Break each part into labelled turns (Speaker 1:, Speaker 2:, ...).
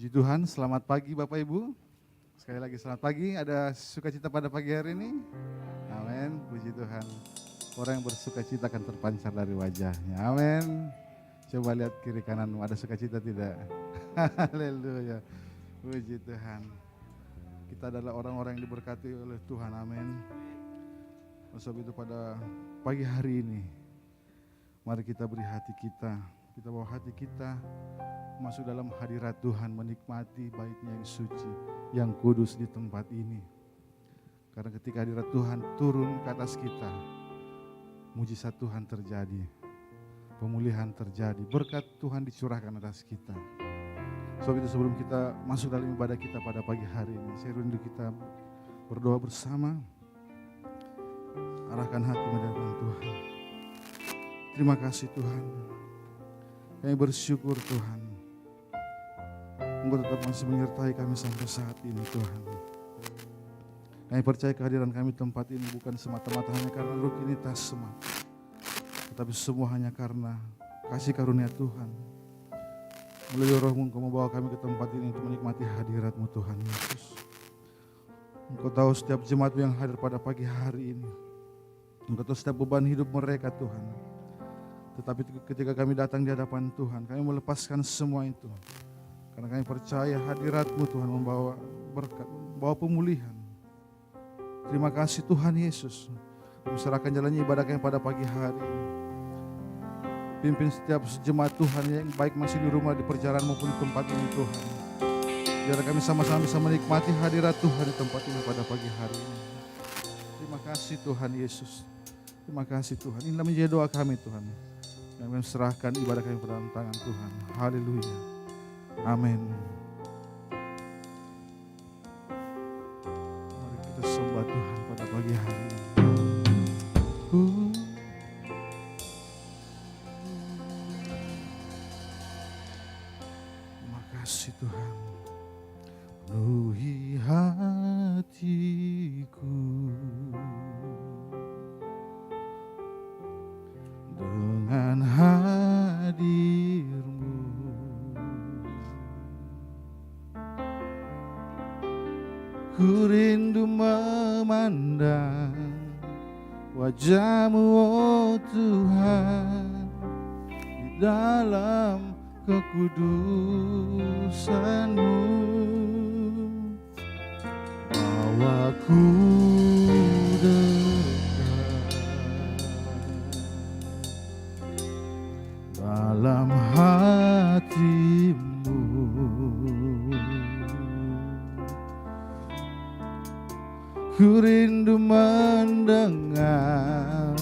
Speaker 1: Puji Tuhan, selamat pagi Bapak Ibu. Sekali lagi selamat pagi, ada sukacita pada pagi hari ini? Amin, puji Tuhan. Orang yang bersukacita akan terpancar dari wajahnya, amin. Coba lihat kiri kananmu, ada sukacita tidak? Haleluya, puji Tuhan. Kita adalah orang-orang yang diberkati oleh Tuhan, amin. Oleh sebab itu pada pagi hari ini, mari kita beri hati kita bawa hati kita masuk dalam hadirat Tuhan, menikmati bait-Nya yang suci, yang kudus di tempat ini. Karena ketika hadirat Tuhan turun ke atas kita, mujizat Tuhan terjadi, pemulihan terjadi, berkat Tuhan dicurahkan atas kita. Sebab itu sebelum kita masuk dalam ibadah kita pada pagi hari ini, saya rindu kita berdoa bersama, arahkan hati menghadap Tuhan. Terima kasih Tuhan, kami bersyukur Tuhan, Engkau tetap masih menyertai kami sampai saat ini Tuhan. Kami percaya kehadiran kami tempat ini bukan semata-mata hanya karena rutinitas semata, tetapi semua hanya karena kasih karunia Tuhan. Melalui Roh-Mu Engkau membawa kami ke tempat ini untuk menikmati hadirat-Mu Tuhan Yesus. Engkau tahu setiap jemaat yang hadir pada pagi hari ini. Engkau tahu setiap beban hidup mereka Tuhan. Tetapi ketika kami datang di hadapan Tuhan, kami melepaskan semua itu. Karena kami percaya hadirat-Mu Tuhan membawa berkat, membawa pemulihan. Terima kasih Tuhan Yesus. Kami serahkan jalannya ibadah kami pada pagi hari ini. Pimpin setiap jemaat Tuhan yang baik masih di rumah, di perjalanan maupun di tempat ini Tuhan. Biar kami sama-sama bisa menikmati hadirat Tuhan di tempat ini pada pagi hari ini. Terima kasih Tuhan Yesus. Terima kasih Tuhan. Inilah menjadi doa kami Tuhan. Yang kami serahkan ibadah kami pada dalam tangan Tuhan. Haleluya. Amin. Mari kita sembah Tuhan pada pagi hari ini. Terima kasih Tuhan. Penuhi hatiku dengan hadir-Mu. Ku rindu memandang wajah-Mu, oh Tuhan, di dalam kekudusan-Mu. Bawaku dekat dalam hati-Mu. Ku rindu mendengar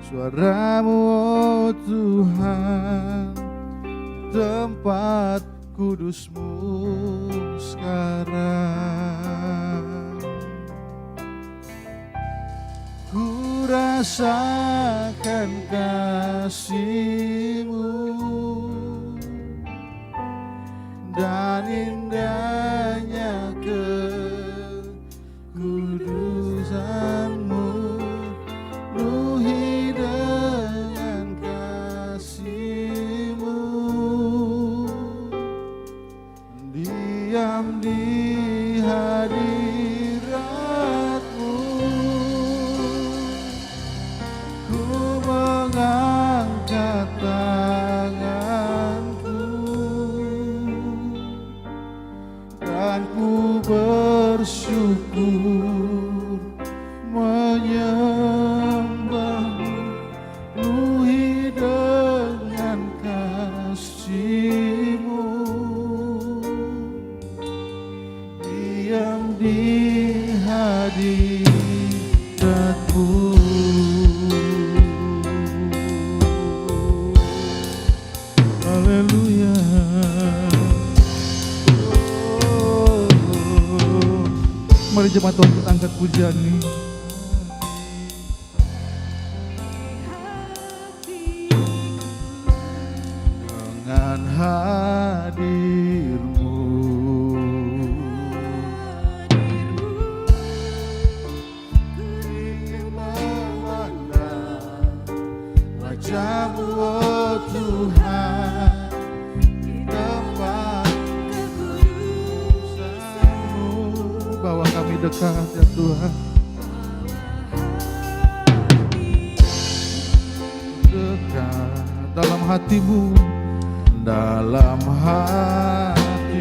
Speaker 1: suara-Mu, oh Tuhan, tempat kudus-Mu sekarang. Ku rasakan kasih-Mu dan indahnya kekudusan-Mu, penuhi dengan kasih-Mu, diam di hadirat-Mu. Ku mengangkat tanganku dan ku bersyukur menyembah-Mu, penuhi dengan kasih-Mu, diam di hadirat-Mu. Haleluya. Mari jemaat Tuhan kita angkat pujian ini. Dengan hadir-Mu, wajah-Mu, oh Tuhan, di tempat kekudusan-Mu. dekat ya Tuhan. Dekat dalam hatimu, dalam hatiku.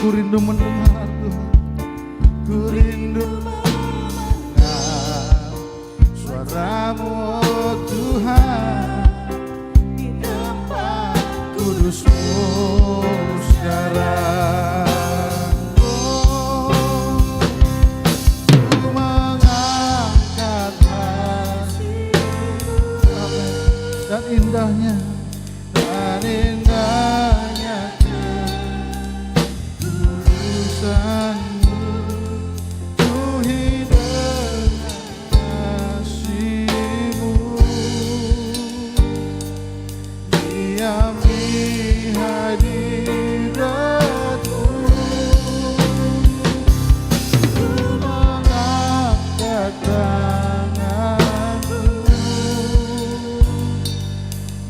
Speaker 1: Ku rindu mendengar Tuhan, ku rindu mendengar suaramu oh Tuhan, di tempat kudusmu sekarang. Ku mengangkat hatiku dan indahnya kekudusanmu, ku hidup kasih-Mu, diam di hadirat-Mu. Ku mengangkat tanganku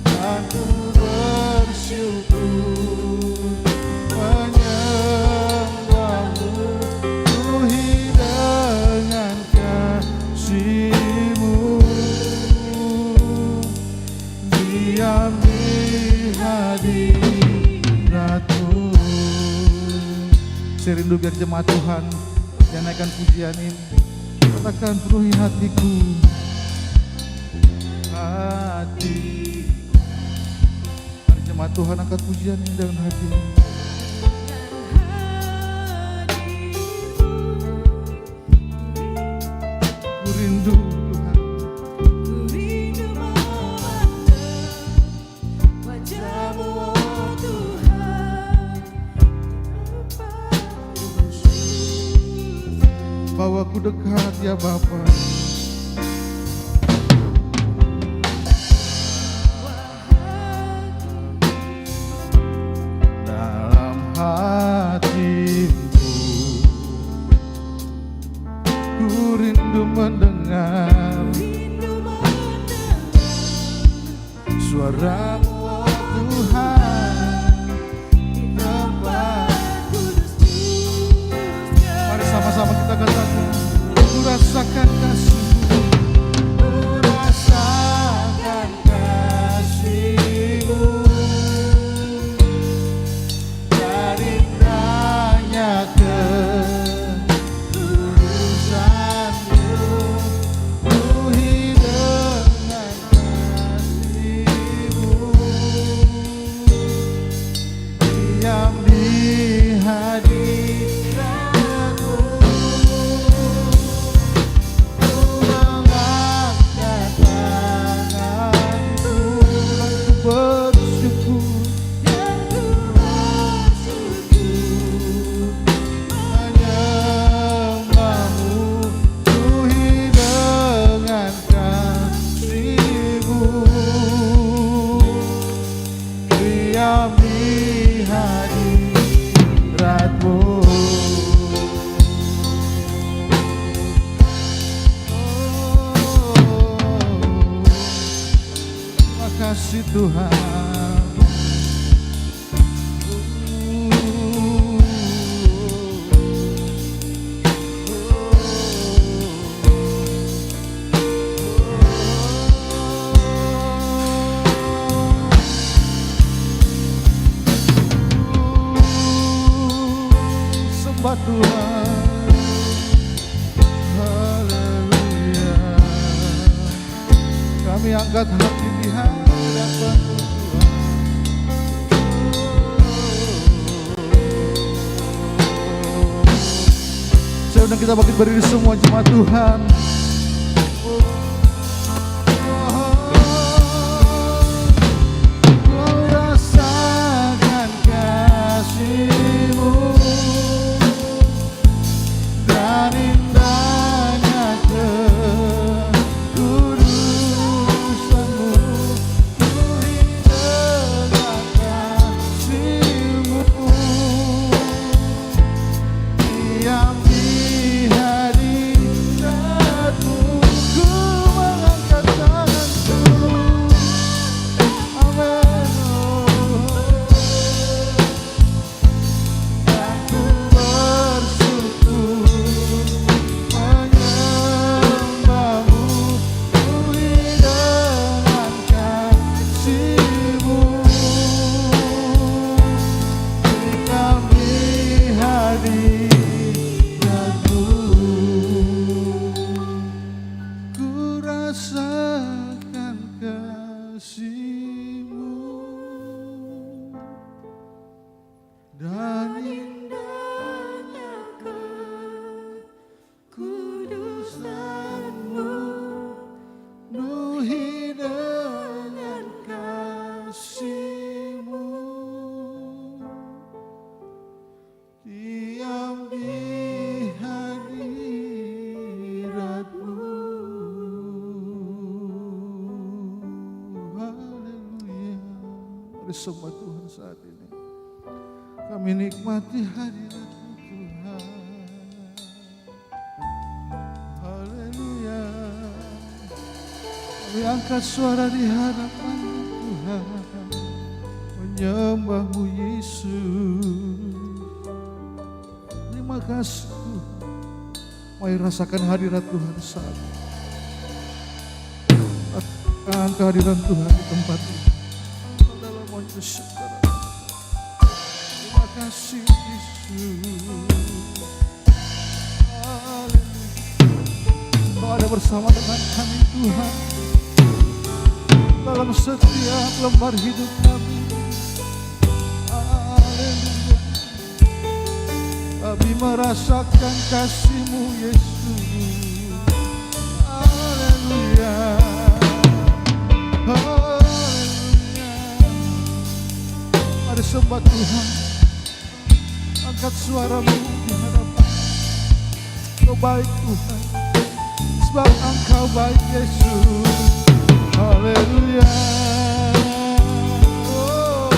Speaker 1: dan ku bersyukur menyembahmu, ku hidup dengan kasih-Mu, diam di hadirat-Mu. Saya rindu biar jemaat Tuhan yang naikkan pujian ini, katakan penuhi hatiku, hati. Mari jemaat Tuhan angkat pujian ini dengan hatimu. Ku rindu Tuhan,
Speaker 2: Ku rindu memandang wajah-Mu oh Tuhan, di tempat kudus.
Speaker 1: bahwa ku dekat ya Bapa. Dalam hatiku, ku rindu mendengar
Speaker 2: Rindu mendengar
Speaker 1: suara-Mu oh Tuhan,
Speaker 2: di tempat kudus-Mu sekarang.
Speaker 1: mari sama-sama kita katakan, ku rasakan kasih-Mu, ku rasakan kasih-Mu, dari indahnya kekudusanmu, ku hidup dengan kasih-Mu, diam di hadirat-Mu. Ku mengangkat tanganku dan ku bersyukur menyembahmu, ku hidup dengan kasih-Mu, diam di hadirat-Mu. Terima kasih Tuhan. Sembah Tuhan, haleluya. Kami angkat hati di hadapan Tuhan. Saya undang kita bangkit berdiri semua jemaat Tuhan. Ku rasakan kasih-Mu dan indahnya kekudusanmu, ku hidup dengan kasih-Mu, diam di hadirat kasih-Mu diam di hadirat-Mu. Haleluya. Mari sembah Tuhan saat ini. Kami nikmati hadirat-Mu Tuhan. Haleluya. Kami angkat suara di hadapan Tuhan, menyembah-Mu Yesus. Terima kasih Tuhan. Mari rasakan hadirat Tuhan saat ini. Rasakan kehadiran Tuhan di tempat ini. Terima kasih Yesus. Haleluya. Kau ada bersama dengan kami Tuhan dalam setiap lembar hidup kami. Haleluya. Kami merasakan kasih-Mu Yesus. Haleluya. Haleluya. Mari sembah Tuhan. Angkat suara-Mu di hadapan. Kau baik Tuhan, sebab Engkau baik Yesus. Haleluya. Oh,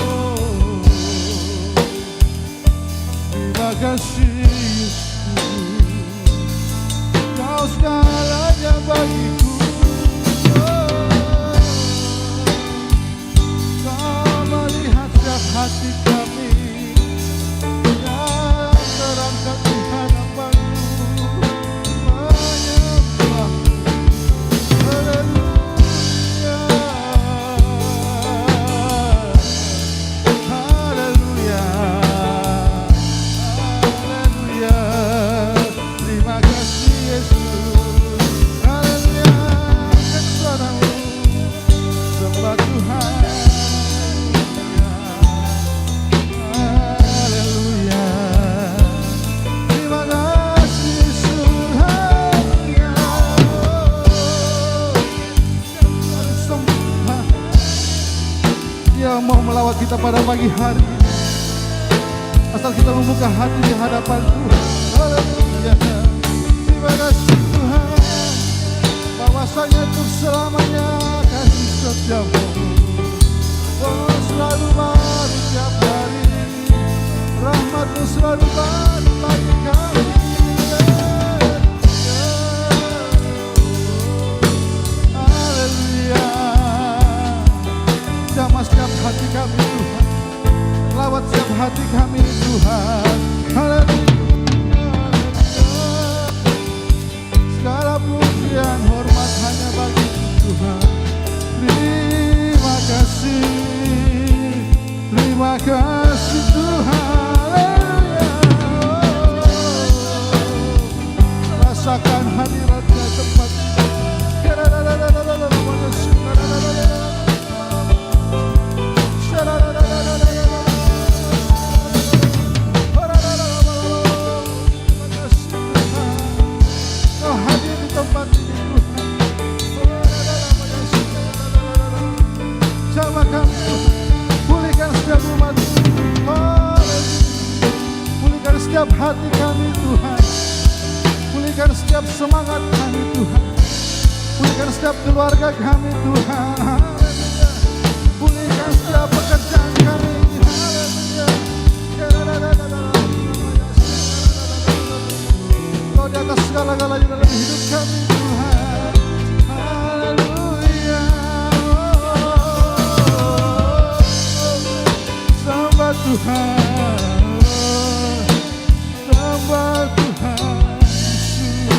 Speaker 1: terima kasih Yesus. Kau segalanya bagiku. Oh, Kau melihat setiap hati kami yang terangkat di hadapan-Mu. Menyembah. Haleluya. Haleluya. Haleluya. Terima kasih Yesus. Haleluya. Angkat suara-Mu, sembah Tuhan. Haleluya. Terima kasih Yesus. Haleluya. Sembah. Dia mau melawat kita pada pagi hari ini. Asal kita membuka hati di hadapan Tuhan. Haleluya. Terima kasih Tuhan, bahwasanya untuk selamanya kasih setiamu. Oh, selalu baru tiap hari, rahmat-Mu selalu baru bagi kami. Haleluya. Jamah setiap hati kami Tuhan, lawat setiap hati kami Tuhan. Haleluya. Segala pujian hormat hanya bagi Tuhan. Terima kasih, terima kasih Tuhan. Haleluya. Rasakan hadirat-Nya tempat ini. Kau hadir di tempat ini Tuhan. Jamah kami Tuhan. Pulihkan setiap umat-Mu. Pulihkan setiap hati kami Tuhan. Pulihkan setiap semangat kami Tuhan. Pulihkan setiap keluarga kami Tuhan. Haleluya. Pulihkan setiap pekerjaan kami. Haleluya. Kau di atas segala-galanya dalam hidup kami Tuhan. Haleluya. Sembah Tuhan. Sembah Tuhan Yesus.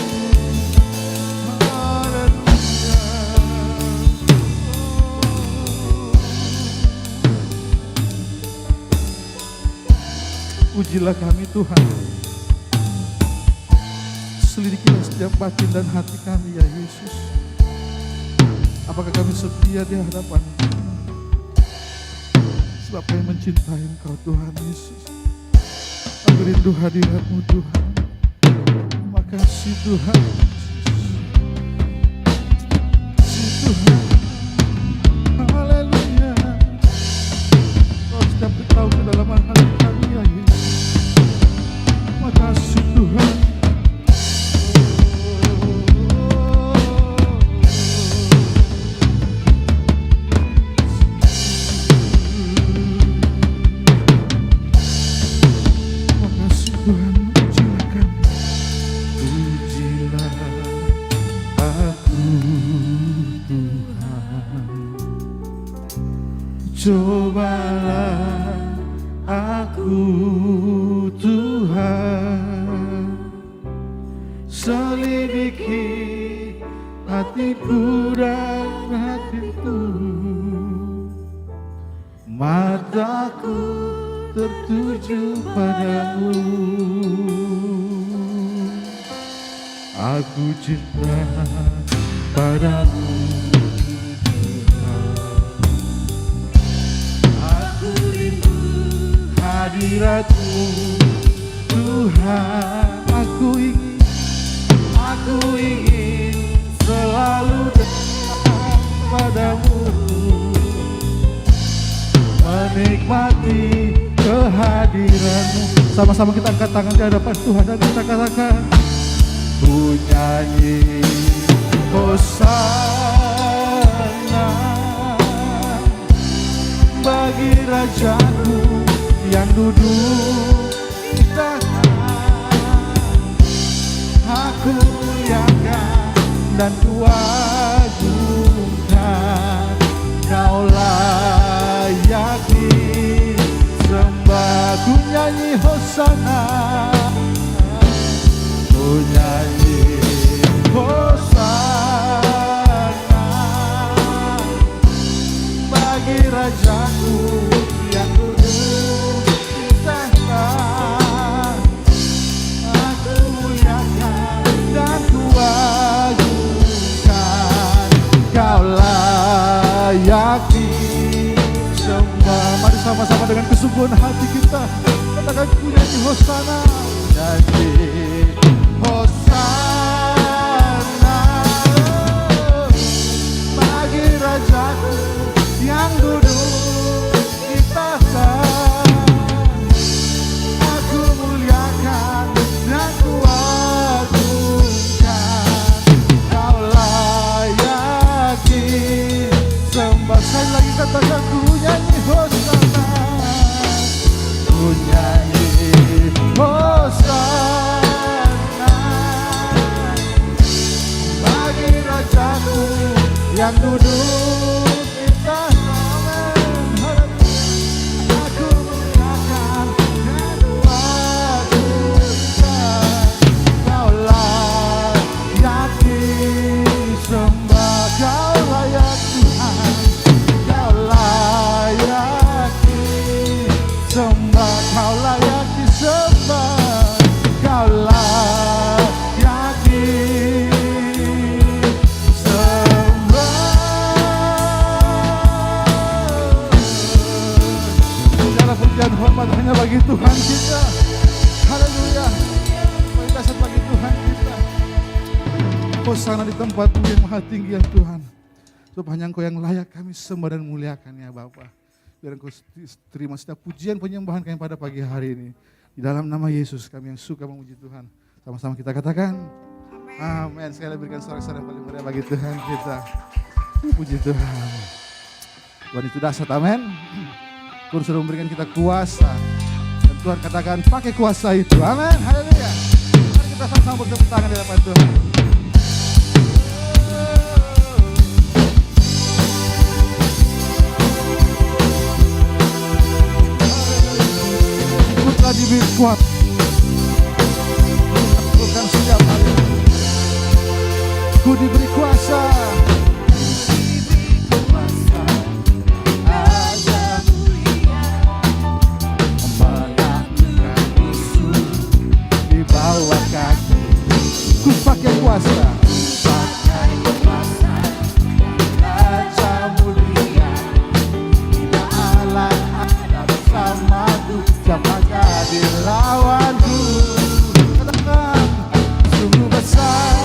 Speaker 1: Haleluya. Pujilah kami Tuhan. Selidikilah setiap batin dan hati kami ya Yesus. Apakah kami setia di hadapan-Mu? Sebab kami mencintai Engkau Tuhan Yesus. Kami rindu hadirat-Mu Tuhan. Terima kasih Tuhan Yesus. Kasih Tuhan. Haleluya. Cobalah aku Tuhan, selidiki hatiku dan hatiku, mataku tertuju padamu. Aku cinta padamu Tuhan, aku rindu hadiratmu Tuhan. Aku ingin selalu dekat padamu, menikmati kehadiranmu. Sama-sama kita angkat tangan di hadapan Tuhan dan kita katakan, ku nyanyi Hosana bagi Rajaku yang duduk di tahta. Aku muliakan dan kuagungkan, Kau layak disembah. Ku nyanyi Hosana, ku nyanyi Hosana bagi Rajaku yang duduk di tahta. Aku muliakan dan kuagungkan, Kau layak disembah. Mari sama-sama dengan kesungguhan hati kita katakan, ku nyanyi Hosana, nyanyi Hosana bagi Rajaku yang duduk di tahta. Aku muliakan dan kuagungkan, Kau layak disembah. Sekali lagi katakan, ku nyanyi Hosana, ku nyanyi Hosana bagi Rajaku yang duduk di tahta. Aku muliakan dan kuagungkan, Kau layak disembah. Kau layak Tuhan, Kau layak disembah. Kau layak disembah, Kau layak disembah. Segala pujian hormat hanya bagi Tuhan kita. Haleluya. Paling dasar bagi Tuhan kita. Hosana di tempat-Mu yang maha tinggi ya Tuhan. Sebab hanya Engkau yang layak kami sembah dan muliakan ya Bapa. Biar Engkau terima setiap pujian penyembahan kami pada pagi hari ini. Di dalam nama Yesus kami yang suka memuji Tuhan. Sama-sama kita katakan amin. Sekali lagi berikan sorak-sorai yang paling meriah bagi Tuhan kita. Puji Tuhan. Tuhan itu dahsyat, amin. Tuhan sudah memberikan kita kuasa. Dan Tuhan katakan pakai kuasa itu, amin. Haleluya. Mari kita sama-sama bertepuk tangan di hadapan Tuhan. Telah diberi kuat, bukan setiap hari. Ku diberi kuasa, Raja mulia, menaklukkan musuh di bawah kaki. Ku pakai kuasa, Raja mulia, bila Allah ada bersamaku, siapakah dilawanku? Katakan, sungguh besar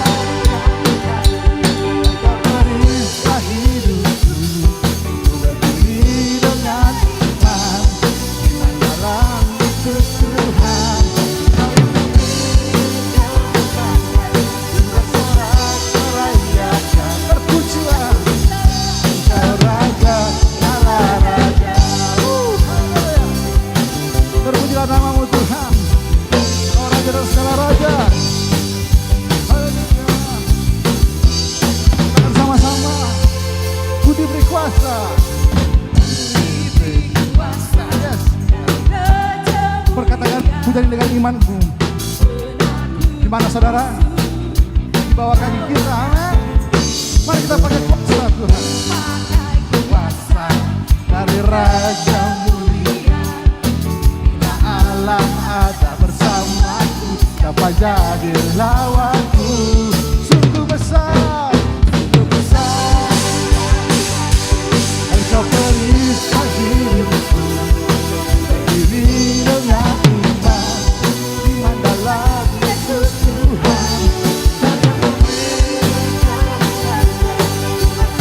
Speaker 1: sudahnya dengan imanmu. Di mana saudara? Di bawah kaki kita. Amin. Mari kita pakai kuasa Tuhan. Kuasa dari Raja mulia. Bila Allah ada bersamaku, dapat jadi lawanku. Sungguh besar, sungguh besar. Engkau perisai hidupku. Berdiri dengan iman, iman dalam Yesus Tuhan.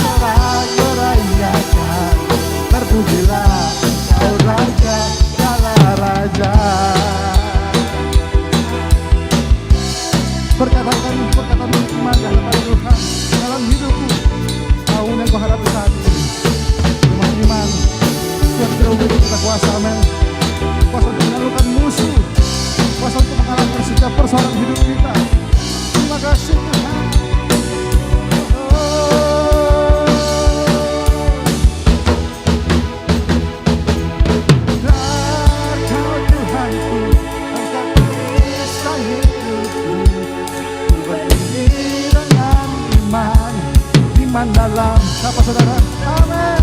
Speaker 1: Sorak-sorayakan, terpujilah Kau Raja, segala Raja. Berkatakan iman di hadapan Tuhan dalam hidupku. Tahun yang kau hadapi saat ini, dengan iman Tuhan sudah memberi kita kuasa. Amin. Kuasa untuk menaklukkan musuh, kuasa untuk mengalahkan setiap persoalan hidup kita. Terima kasih Tuhan. Kau Tuhanku, Engkau perisai hidupku. Berdiri dengan iman, iman dalam siapa saudara? Amin.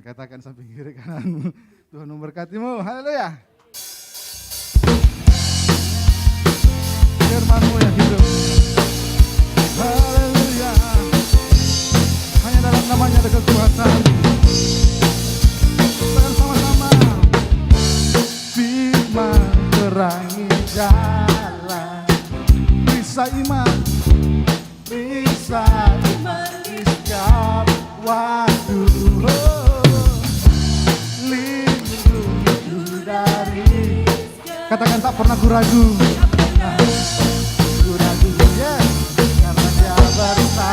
Speaker 1: Katakan samping kiri kananmu, Tuhan memberkatimu. Haleluya. Firman-Mu yang hidup. Haleluya. Hanya dalam namanya ada kekuatan. Katakan sama-sama. Firman terangi jalan. Bisa iman. Bisa iman di setiap waktu. Katakan tak pernah ku ragu. Ku ragu, yes. Karena Dia bersama,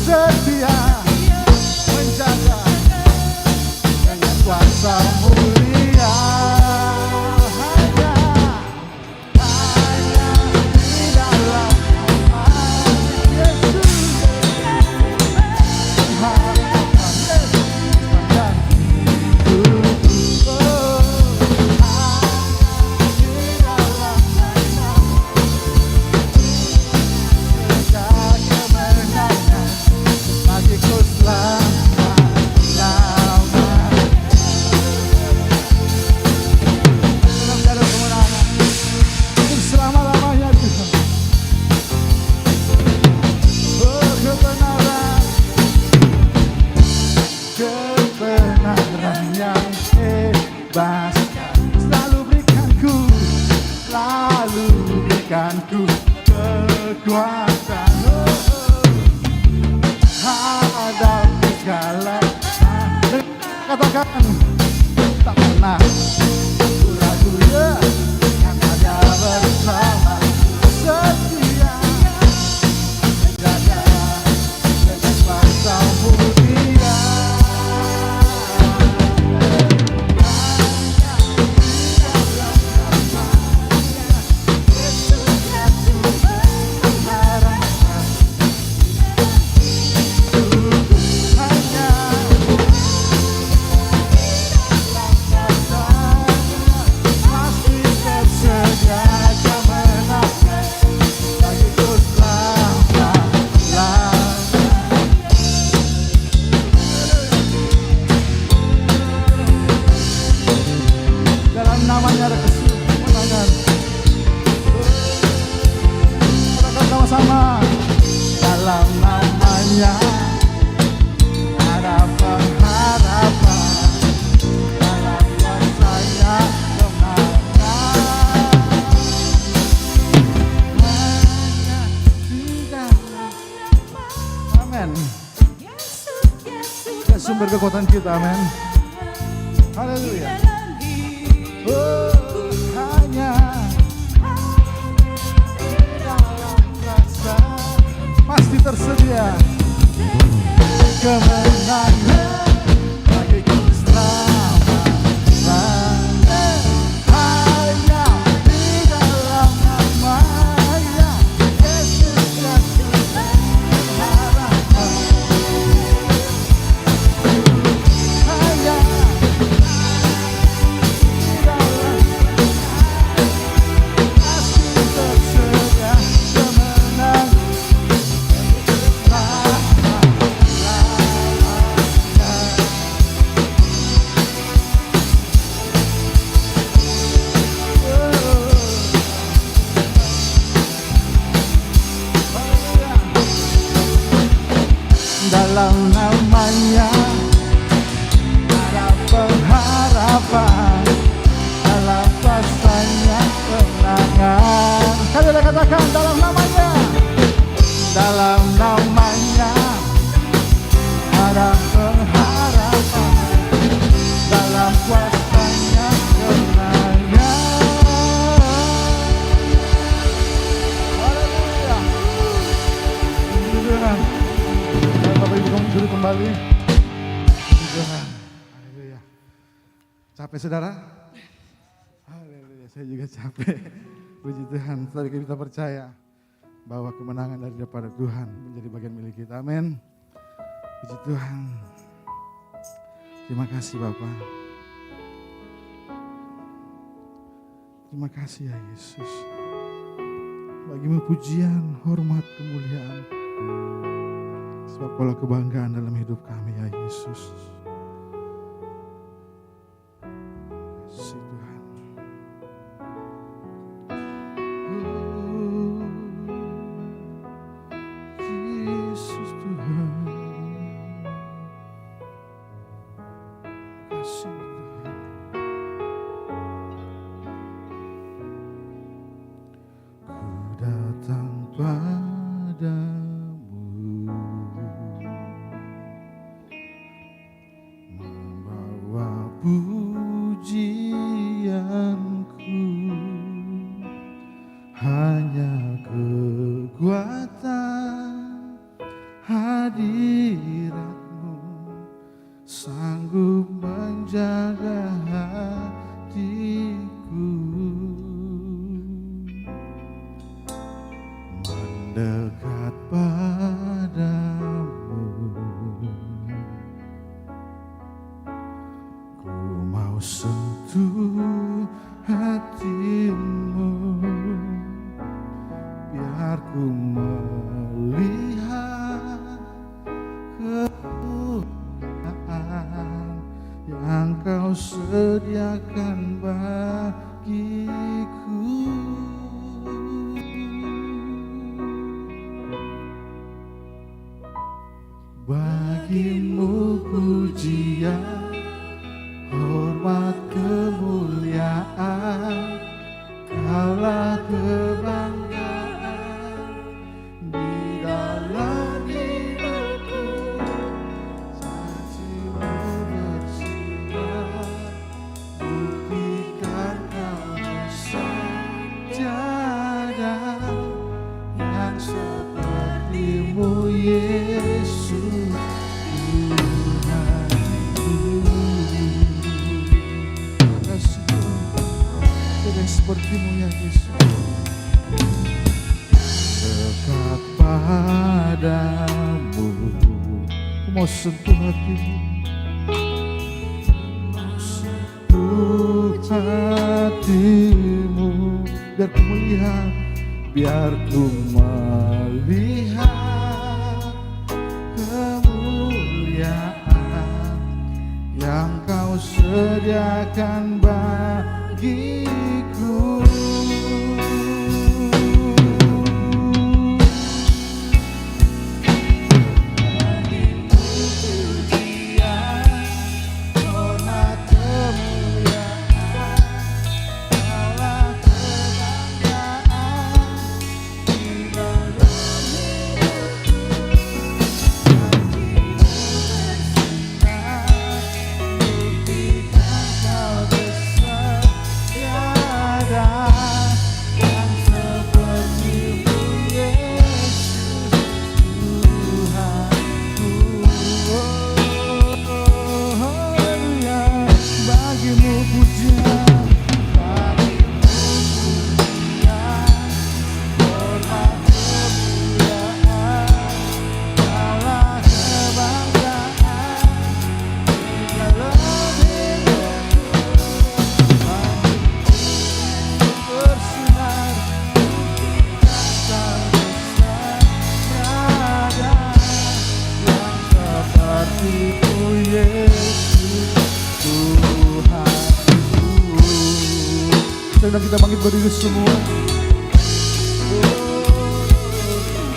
Speaker 1: setia menjaga dengan kuasa mulia. Hanya di dalam nama Yesus. bersama. Dalam namanya ada pengharapan, dalam kuasanya kemenangan. Hanya di dalam. Amin. Ya, sumber kekuatan kita, amin. Haleluya. Oh, hanya dalam rasa pasti tersedia kemenangan bagiku selamanya. Hanya di dalam namanya Yesus Kristus harapan. Hanya di dalam pasti tersedia kemenangan. Dalam namanya ada pengharapan, dalam kuasanya kemenangan. Kalian katakan dalam namanya, dalam namanya ada pengharapan, dalam kuasanya kemenangan. Haleluya. Puji Tuhan. Bapak Ibu kamu duduk kembali. Puji Tuhan. Haleluya. Capek saudara? Haleluya. Saya juga capek. Puji Tuhan. Tadi kita percaya bahwa kemenangan daripada Tuhan menjadi bagian milik kita. Amin. Puji Tuhan. Terima kasih Bapak. Terima kasih ya Yesus. Bagimu pujian, hormat, kemuliaan. Sebab Kaulah kebanggaan dalam hidup kami ya Yesus. Kasih Tuhan. Yesus Tuhan. Kasih Tuhan. Ku datang padamu, membawa pujianku, hanya kekuatan hadiratmu sanggup menjaga hatiku. Mendekat padamu, ku mau sentuh hatimu, biar ku melihat kemuliaan yang Kau sediakan bagiku. Bagimu pujian, hormat, kemuliaan, Kaulah kebanggaan di dalam hidupku. Saksimu bersinar, buktikan Kau bersajadah yang sepertimu Yesus. Sepertimu ya Yesus, dekat padamu, ku mau sentuh hatimu, mau sentuh hatimu, biar ku melihat, biar ku melihat kemuliaan yang Kau sediakan bagiku. undang kita bangkit berdiri semua.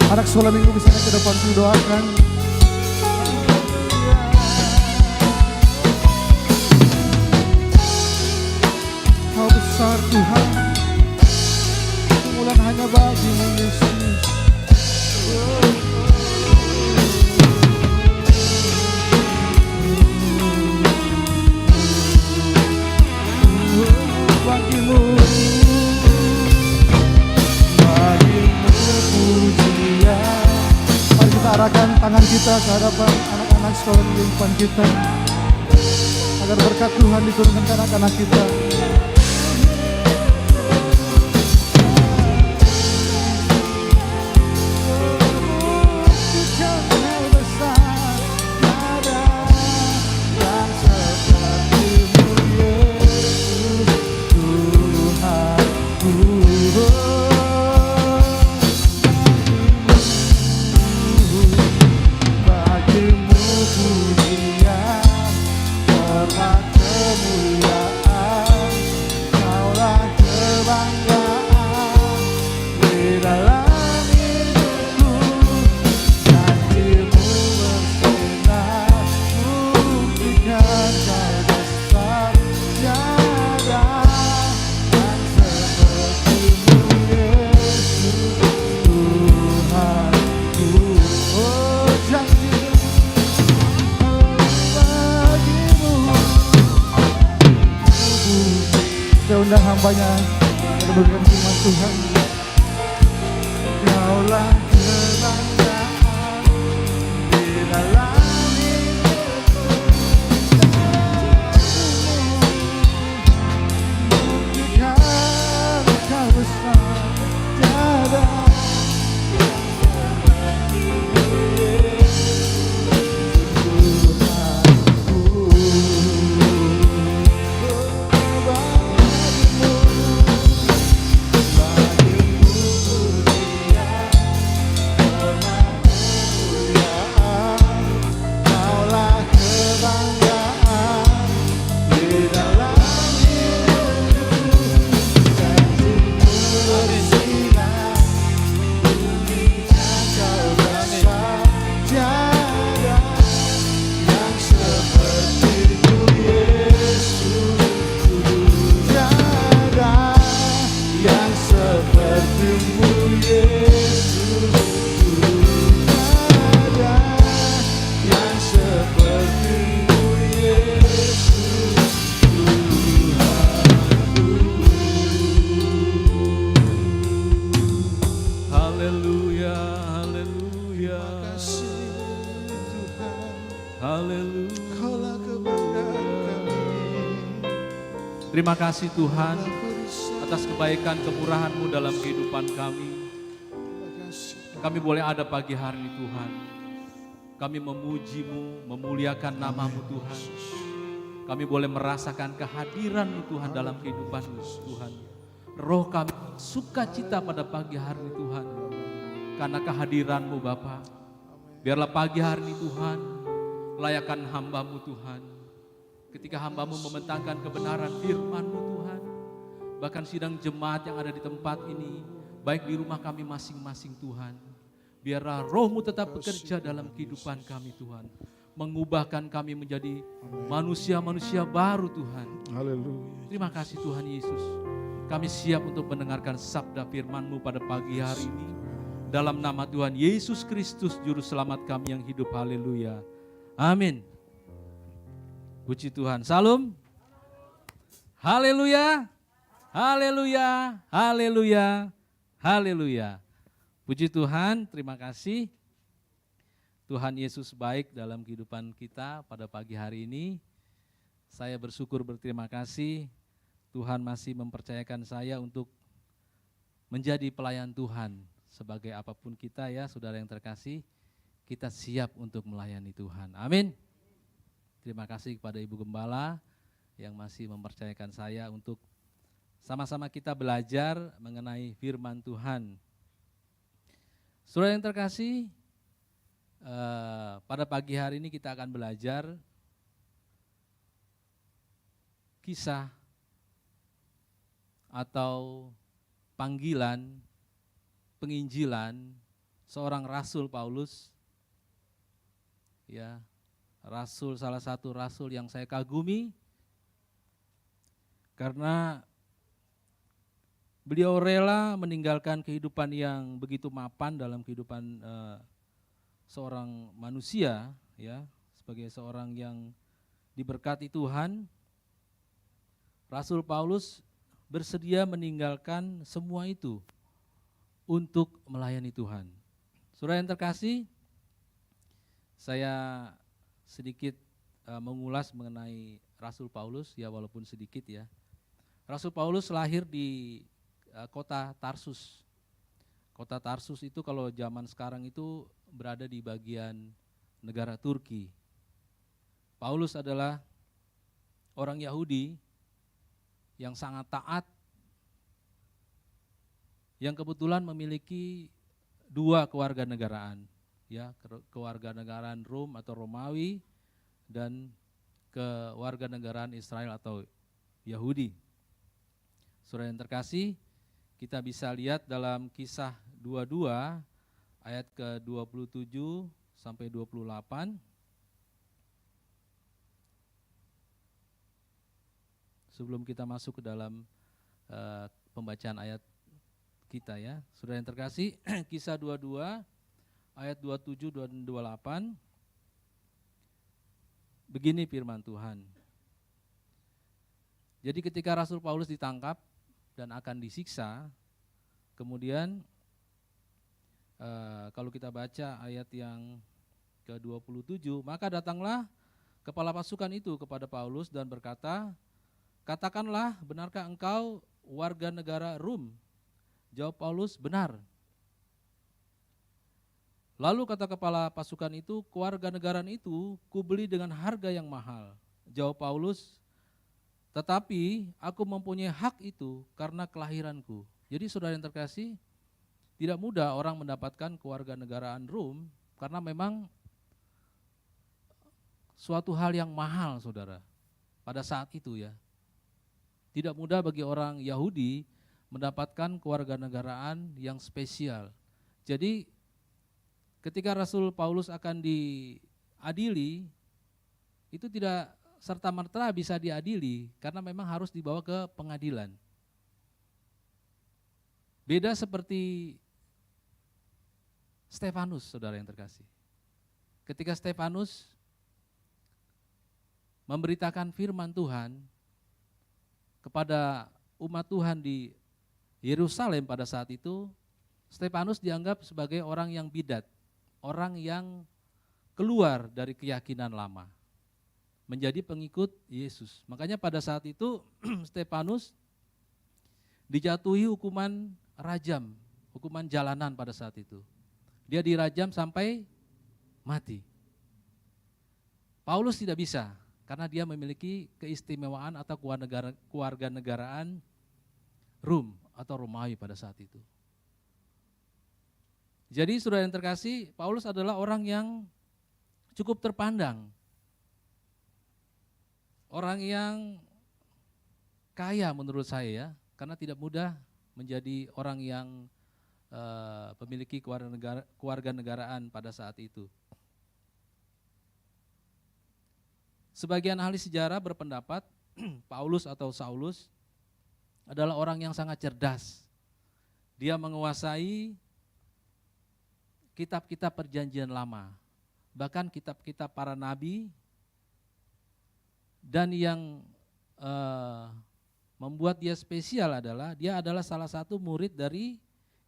Speaker 1: Anak sekolah minggu bisa naik ke depan dulu doakan. Kau besar Tuhan, kemuliaan hanya bagi-Mu Yesus. Bagimu pujian. Mari kita arahkan tangan kita ke hadapan anak-anak sekolah di depan kita, agar berkat Tuhan diturunkan ke anak-anak kita. Undang hambanya memberikan firman Tuhan. Kaulah kebanggaan di dalam hidupku, buktikan Kau besar, tiada
Speaker 3: Terima kasih Tuhan atas kebaikan kemurahan-Mu dalam kehidupan kami. Kami boleh ada pagi hari ini Tuhan. Kami memuji-Mu, memuliakan nama-Mu Tuhan. Kami boleh merasakan kehadiran-Mu Tuhan dalam kehidupan-Mu Tuhan. Roh kami sukacita pada pagi hari ini Tuhan. Karena kehadiran-Mu Bapa. Biarlah pagi hari ini Tuhan, layakan hamba-Mu Tuhan. Ketika hamba-Mu membentangkan kebenaran firman-Mu Tuhan, bahkan sidang jemaat yang ada di tempat ini, baik di rumah kami masing-masing Tuhan, biarlah Roh-Mu tetap bekerja dalam kehidupan kami Tuhan, mengubahkan kami menjadi manusia-manusia baru Tuhan.
Speaker 1: Haleluya.
Speaker 3: Terima kasih Tuhan Yesus, kami siap untuk mendengarkan sabda firman-Mu pada pagi hari ini, dalam nama Tuhan Yesus Kristus Juru Selamat kami yang hidup. Haleluya. Amin. Puji Tuhan. Salam. Haleluya. Haleluya. Haleluya. Haleluya. Puji Tuhan, terima kasih. Tuhan Yesus baik dalam kehidupan kita pada pagi hari ini. Saya bersyukur berterima kasih. Tuhan masih mempercayakan saya untuk menjadi pelayan Tuhan. Sebagai apapun kita ya, saudara yang terkasih, kita siap untuk melayani Tuhan. Amin. Terima kasih kepada Ibu Gembala yang masih mempercayakan saya untuk sama-sama kita belajar mengenai firman Tuhan. Saudara yang terkasih, pada pagi hari ini kita akan belajar kisah atau panggilan, penginjilan seorang rasul Paulus, ya, salah satu rasul yang saya kagumi karena beliau rela meninggalkan kehidupan yang begitu mapan dalam kehidupan seorang manusia, ya, sebagai seorang yang diberkati Tuhan. Rasul Paulus bersedia meninggalkan semua itu untuk melayani Tuhan. Saudara yang terkasih, saya sedikit mengulas mengenai Rasul Paulus, ya walaupun sedikit ya. Rasul Paulus lahir di kota Tarsus. Kota Tarsus itu kalau zaman sekarang itu berada di bagian negara Turki. Paulus adalah orang Yahudi yang sangat taat, yang kebetulan memiliki dua kewarganegaraan, ya, kewarganegaraan Rom atau Romawi dan kewarganegaraan Israel atau Yahudi. Saudara yang terkasih, kita bisa lihat dalam Kisah 22 ayat ke-27 sampai 28. Sebelum kita masuk ke dalam pembacaan ayat kita, ya. Saudara yang terkasih, Kisah 22 ayat 27 dan 28. Begini firman Tuhan. Jadi ketika Rasul Paulus ditangkap dan akan disiksa, kemudian kalau kita baca ayat yang ke-27, maka datanglah kepala pasukan itu kepada Paulus dan berkata, "Katakanlah, benarkah engkau warga negara Rom?" Jawab Paulus, "Benar." Lalu kata kepala pasukan itu, "Kewarganegaraan itu kubeli dengan harga yang mahal." Jawab Paulus, "Tetapi aku mempunyai hak itu karena kelahiranku." Jadi saudara yang terkasih, tidak mudah orang mendapatkan kewarganegaraan Rom karena memang suatu hal yang mahal, saudara, pada saat itu, ya. Tidak mudah bagi orang Yahudi mendapatkan kewarganegaraan yang spesial. Jadi ketika Rasul Paulus akan diadili, itu tidak serta-merta bisa diadili karena memang harus dibawa ke pengadilan. Beda seperti Stefanus, saudara yang terkasih. Ketika Stefanus memberitakan firman Tuhan kepada umat Tuhan di Yerusalem pada saat itu, Stefanus dianggap sebagai orang yang bidat, orang yang keluar dari keyakinan lama, menjadi pengikut Yesus. Makanya pada saat itu Stefanus dijatuhi hukuman rajam, hukuman jalanan pada saat itu. Dia dirajam sampai mati. Paulus tidak bisa, karena dia memiliki keistimewaan atau kewarganegaraan Rom atau Romawi pada saat itu. Jadi saudara yang terkasih, Paulus adalah orang yang cukup terpandang. Orang yang kaya menurut saya, ya, karena tidak mudah menjadi orang yang memiliki kewarganegaraan pada saat itu. Sebagian ahli sejarah berpendapat Paulus atau Saulus adalah orang yang sangat cerdas. Dia menguasai kitab-kitab perjanjian lama, bahkan kitab-kitab para nabi, dan yang membuat dia spesial adalah dia adalah salah satu murid dari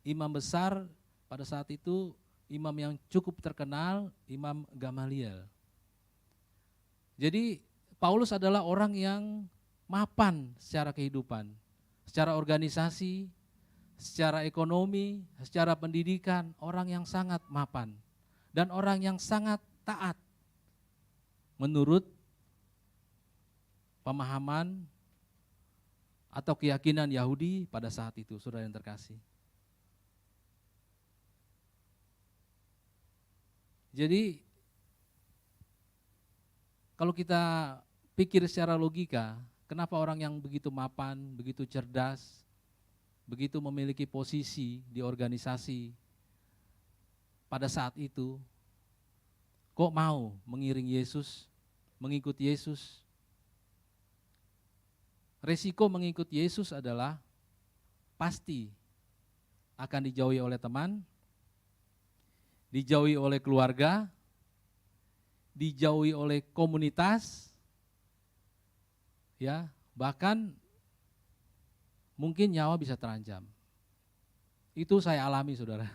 Speaker 3: imam besar pada saat itu, imam yang cukup terkenal, Imam Gamaliel. Jadi Paulus adalah orang yang mapan secara kehidupan, secara organisasi, secara ekonomi, secara pendidikan, orang yang sangat mapan dan orang yang sangat taat menurut pemahaman atau keyakinan Yahudi pada saat itu, saudara yang terkasih. Jadi kalau kita pikir secara logika, kenapa orang yang begitu mapan, begitu cerdas, begitu memiliki posisi di organisasi pada saat itu, kok mau mengiring Yesus, mengikut Yesus? Resiko mengikut Yesus adalah pasti akan dijauhi oleh teman, dijauhi oleh keluarga, dijauhi oleh komunitas, ya, bahkan mungkin nyawa bisa terancam. Itu saya alami, saudara.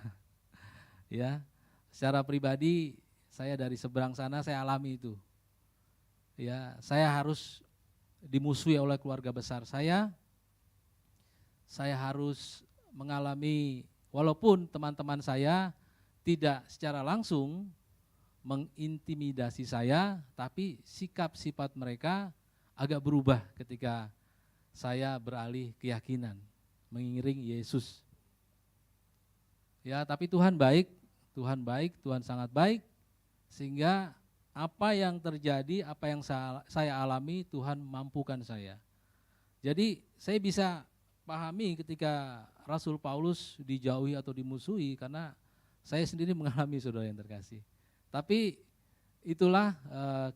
Speaker 3: Ya, secara pribadi saya dari seberang sana saya alami itu. Ya, saya harus dimusuhi oleh keluarga besar saya harus mengalami, walaupun teman-teman saya tidak secara langsung mengintimidasi saya, tapi sikap sifat mereka agak berubah ketika saya beralih keyakinan, mengiring Yesus. Ya, tapi Tuhan baik, Tuhan sangat baik, sehingga apa yang terjadi, apa yang saya alami, Tuhan mampukan saya. Jadi saya bisa pahami ketika Rasul Paulus dijauhi atau dimusuhi, karena saya sendiri mengalami, saudara yang terkasih. Tapi itulah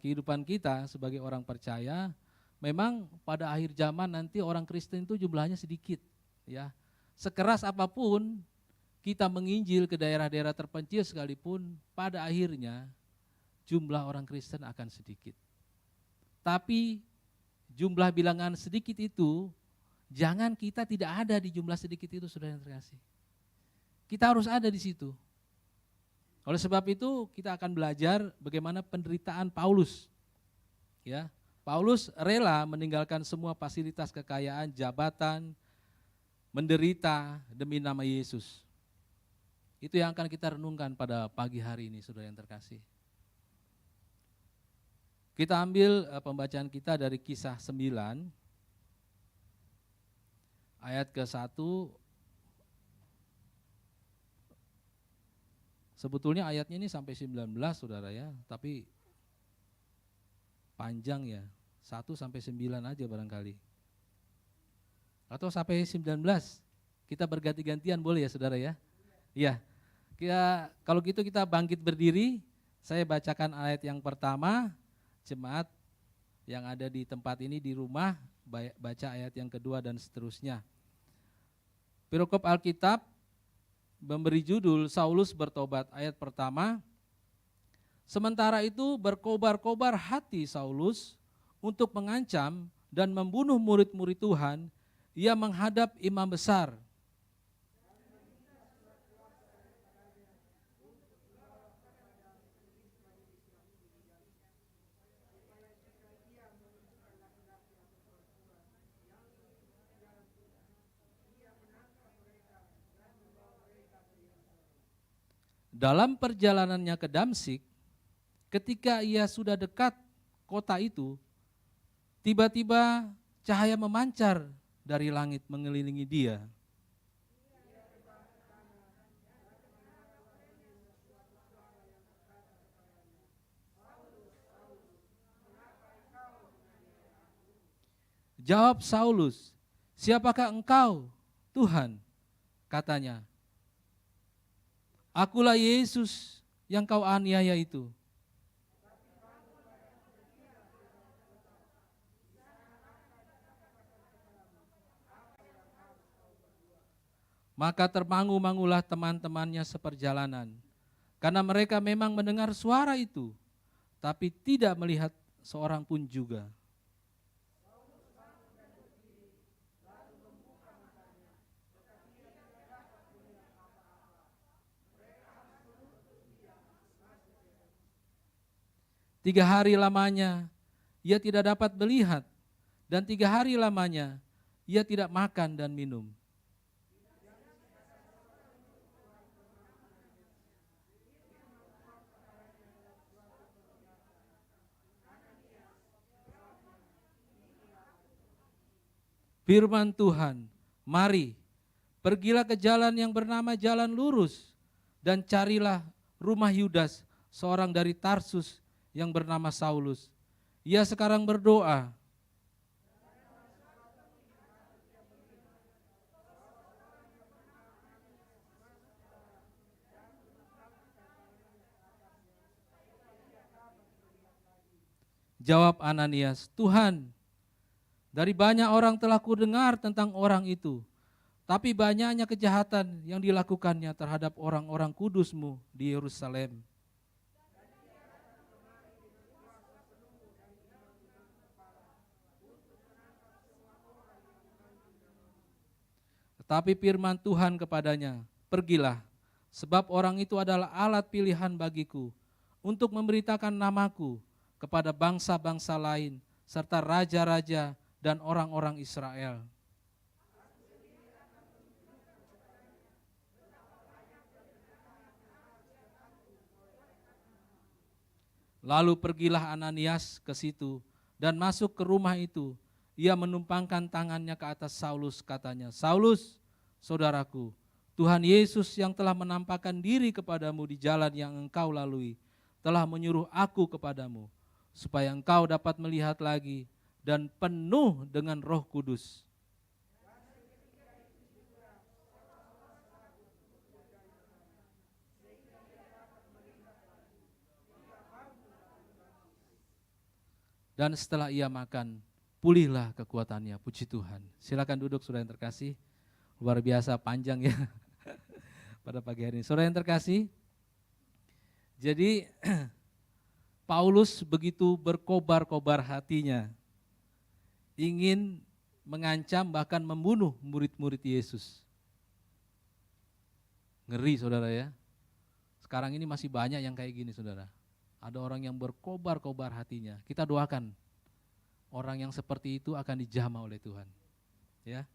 Speaker 3: kehidupan kita sebagai orang percaya. Memang pada akhir zaman nanti orang Kristen itu jumlahnya sedikit, ya. Sekeras apapun kita menginjil ke daerah-daerah terpencil sekalipun, pada akhirnya jumlah orang Kristen akan sedikit. Tapi jumlah bilangan sedikit itu, jangan kita tidak ada di jumlah sedikit itu, saudara yang terkasih. Kita harus ada di situ. Oleh sebab itu kita akan belajar bagaimana penderitaan Paulus. Ya, Paulus rela meninggalkan semua fasilitas kekayaan, jabatan, menderita demi nama Yesus. Itu yang akan kita renungkan pada pagi hari ini, saudara yang terkasih. Kita ambil pembacaan kita dari Kisah 9, ayat ke-1. Sebetulnya ayatnya ini sampai 19, saudara ya, tapi panjang ya, 1 sampai 9 aja barangkali. Atau sampai 19, kita berganti-gantian boleh ya, saudara ya? Iya, kalau gitu kita bangkit berdiri, saya bacakan ayat yang pertama. Jemaat yang ada di tempat ini di rumah baca ayat yang kedua dan seterusnya. Perikop Alkitab memberi judul Saulus bertobat, ayat pertama. Sementara itu berkobar-kobar hati Saulus untuk mengancam dan membunuh murid-murid Tuhan. Ia menghadap imam besar. Dalam perjalanannya ke Damsyik, ketika ia sudah dekat kota itu, tiba-tiba cahaya memancar dari langit mengelilingi dia. Jawab Saulus, "Siapakah engkau, Tuhan?" Katanya, "Akulah Yesus yang kau aniaya itu." Maka termangu-mangulah teman-temannya seperjalanan, karena mereka memang mendengar suara itu, tapi tidak melihat seorang pun juga. Tiga hari lamanya ia tidak dapat melihat, dan 3 hari lamanya ia tidak makan dan minum. Firman Tuhan, "Mari, pergilah ke jalan yang bernama Jalan Lurus, dan carilah rumah Yudas, seorang dari Tarsus yang bernama Saulus. Ia sekarang berdoa." Jawab Ananias, Tuhan, dari banyak orang telah kudengar tentang orang itu, tapi banyaknya kejahatan yang dilakukannya terhadap orang-orang kudus-Mu di Yerusalem. Tetapi firman Tuhan kepadanya, pergilah, sebab orang itu adalah alat pilihan bagiku untuk memberitakan namaku kepada bangsa-bangsa lain, serta raja-raja dan orang-orang Israel. Lalu pergilah Ananias ke situ dan masuk ke rumah itu. Ia menumpangkan tangannya ke atas Saulus, katanya, Saulus, saudaraku, Tuhan Yesus yang telah menampakkan diri kepadamu di jalan yang engkau lalui, telah menyuruh aku kepadamu, supaya engkau dapat melihat lagi dan penuh dengan Roh Kudus. Dan setelah ia makan, pulihlah kekuatannya, puji Tuhan. Silakan duduk saudara yang terkasih, luar biasa panjang ya pada pagi hari ini. Saudara yang terkasih, jadi Paulus begitu berkobar-kobar hatinya, ingin mengancam bahkan membunuh murid-murid Yesus. Ngeri saudara ya, sekarang ini masih banyak yang kayak gini saudara. Ada orang yang berkobar-kobar hatinya. Kita doakan orang yang seperti itu akan dijamah oleh Tuhan. Ya.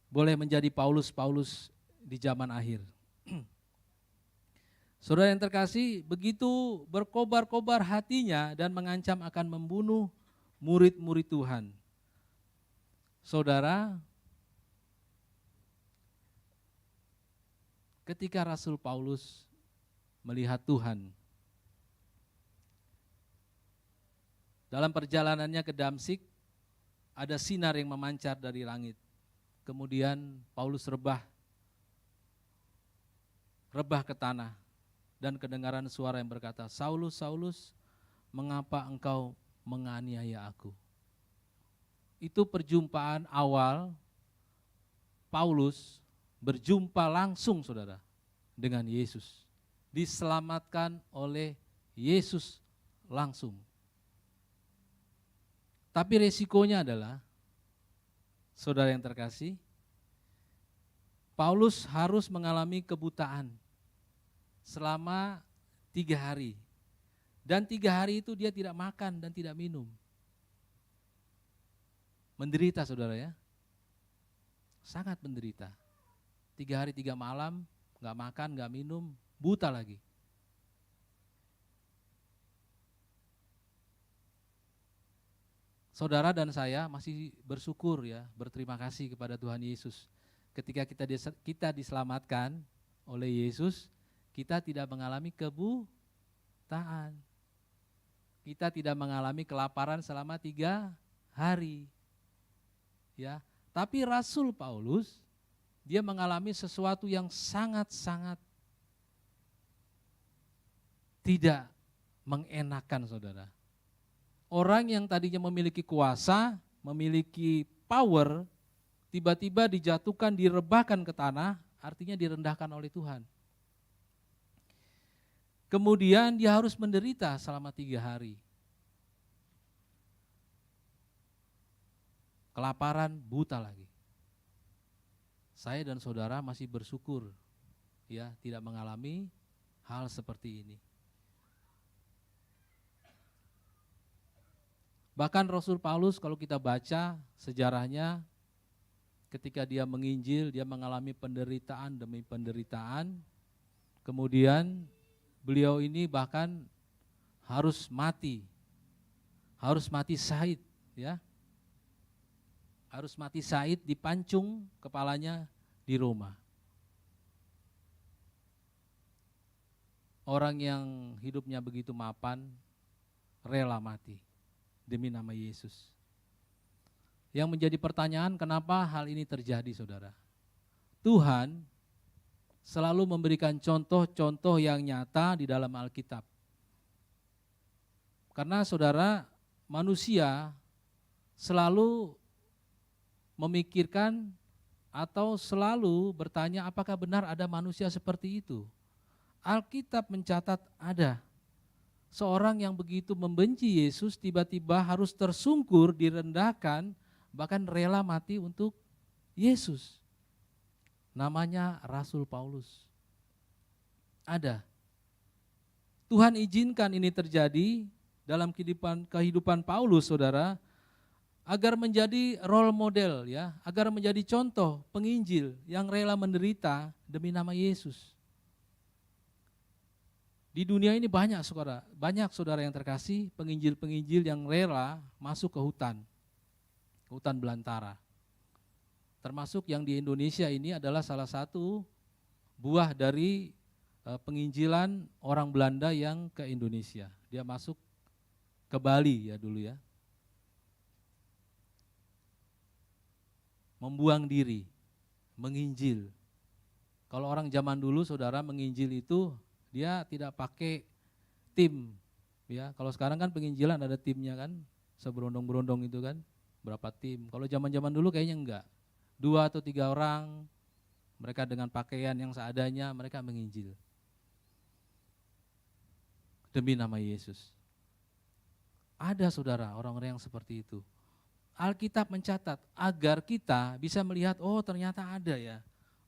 Speaker 3: Boleh menjadi Paulus di zaman akhir. Saudara yang terkasih, begitu berkobar-kobar hatinya dan mengancam akan membunuh murid-murid Tuhan. Saudara, ketika Rasul Paulus melihat Tuhan, dalam perjalanannya ke Damsik, ada sinar yang memancar dari langit. Kemudian Paulus rebah ke tanah dan kedengaran suara yang berkata, Saulus, Saulus, mengapa engkau menganiaya aku? Itu perjumpaan awal Paulus berjumpa langsung saudara dengan Yesus. Diselamatkan oleh Yesus langsung. Tapi resikonya adalah, saudara yang terkasih, Paulus harus mengalami kebutaan selama 3 hari. Dan 3 hari itu dia tidak makan dan tidak minum. Menderita saudara ya, sangat menderita. 3 hari 3 malam, gak makan, gak minum, buta lagi. Saudara dan saya masih bersyukur ya, berterima kasih kepada Tuhan Yesus. Ketika kita diselamatkan oleh Yesus, kita tidak mengalami kebutaan. Kita tidak mengalami kelaparan selama 3 hari. Ya, tapi Rasul Paulus dia mengalami sesuatu yang sangat-sangat tidak mengenakan saudara. Orang yang tadinya memiliki kuasa, memiliki power, tiba-tiba dijatuhkan, direbahkan ke tanah, artinya direndahkan oleh Tuhan. Kemudian dia harus menderita selama 3 hari. Kelaparan, buta lagi. Saya dan saudara masih bersyukur ya, tidak mengalami hal seperti ini. Bahkan Rasul Paulus kalau kita baca sejarahnya, ketika dia menginjil, dia mengalami penderitaan demi penderitaan. Kemudian beliau ini bahkan harus mati syahid ya. Harus mati syahid, dipancung kepalanya di Roma. Orang yang hidupnya begitu mapan, rela mati demi nama Yesus. Yang menjadi pertanyaan, kenapa hal ini terjadi saudara? Tuhan selalu memberikan contoh-contoh yang nyata di dalam Alkitab. Karena saudara, manusia selalu memikirkan atau selalu bertanya apakah benar ada manusia seperti itu. Alkitab mencatat ada seorang yang begitu membenci Yesus tiba-tiba harus tersungkur, direndahkan, bahkan rela mati untuk Yesus. Namanya Rasul Paulus. Ada. Tuhan izinkan ini terjadi dalam kehidupan Paulus, saudara, agar menjadi role model, ya, agar menjadi contoh penginjil yang rela menderita demi nama Yesus. Di dunia ini banyak saudara yang terkasih, penginjil-penginjil yang rela masuk ke hutan belantara. Termasuk yang di Indonesia ini adalah salah satu buah dari penginjilan orang Belanda yang ke Indonesia. Dia masuk ke Bali ya dulu ya. Membuang diri, menginjil. Kalau orang zaman dulu saudara menginjil itu dia tidak pakai tim. Ya, kalau sekarang kan penginjilan ada timnya kan, seberondong-berondong itu kan, berapa tim. Kalau zaman-zaman dulu kayaknya enggak. 2 atau 3 orang, mereka dengan pakaian yang seadanya mereka menginjil. Demi nama Yesus. Ada saudara orang-orang yang seperti itu. Alkitab mencatat agar kita bisa melihat, oh ternyata ada ya